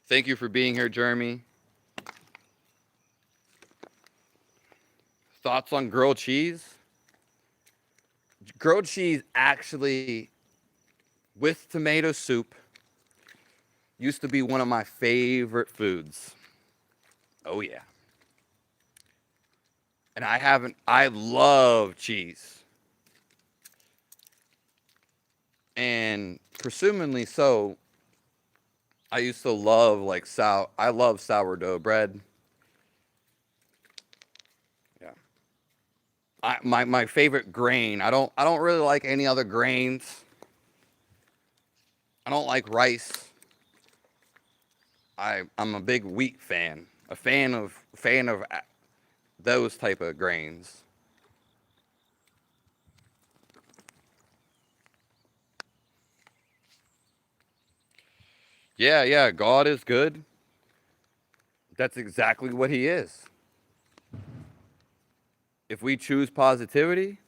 Thank you for being here, Jeremy. Thoughts on grilled cheese? Grilled cheese actually with tomato soup used to be one of my favorite foods. Oh yeah. And I love cheese. And presumably so, I used to love like I love sourdough bread. Yeah. My favorite grain. I don't really like any other grains. I don't like rice. I'm a big wheat fan. A fan of those type of grains. Yeah, yeah, God is good. That's exactly what he is. If we choose positivity,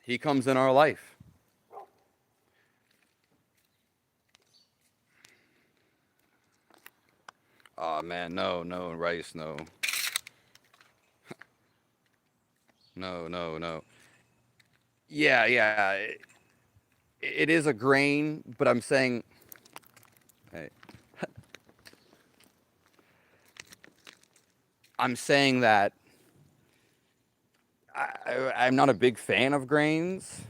he comes in our life. Oh man, no, rice, no. No. Yeah, yeah. It is a grain, but I'm saying, hey, I'm saying that I'm not a big fan of grains,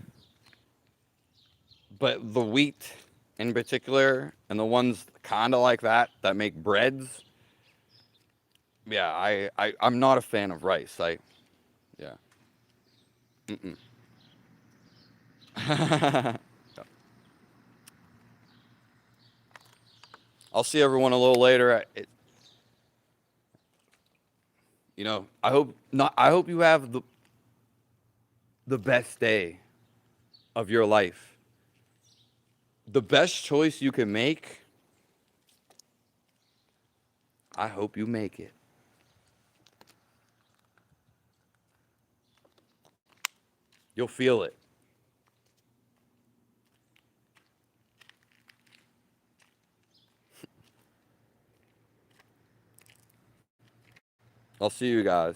but the wheat in particular, and the ones kind of like that make breads. Yeah, I'm not a fan of rice. Yeah. Mm-mm. I'll see everyone a little later. I hope you have the best day of your life. The best choice you can make. I hope you make it. You'll feel it. I'll see you guys.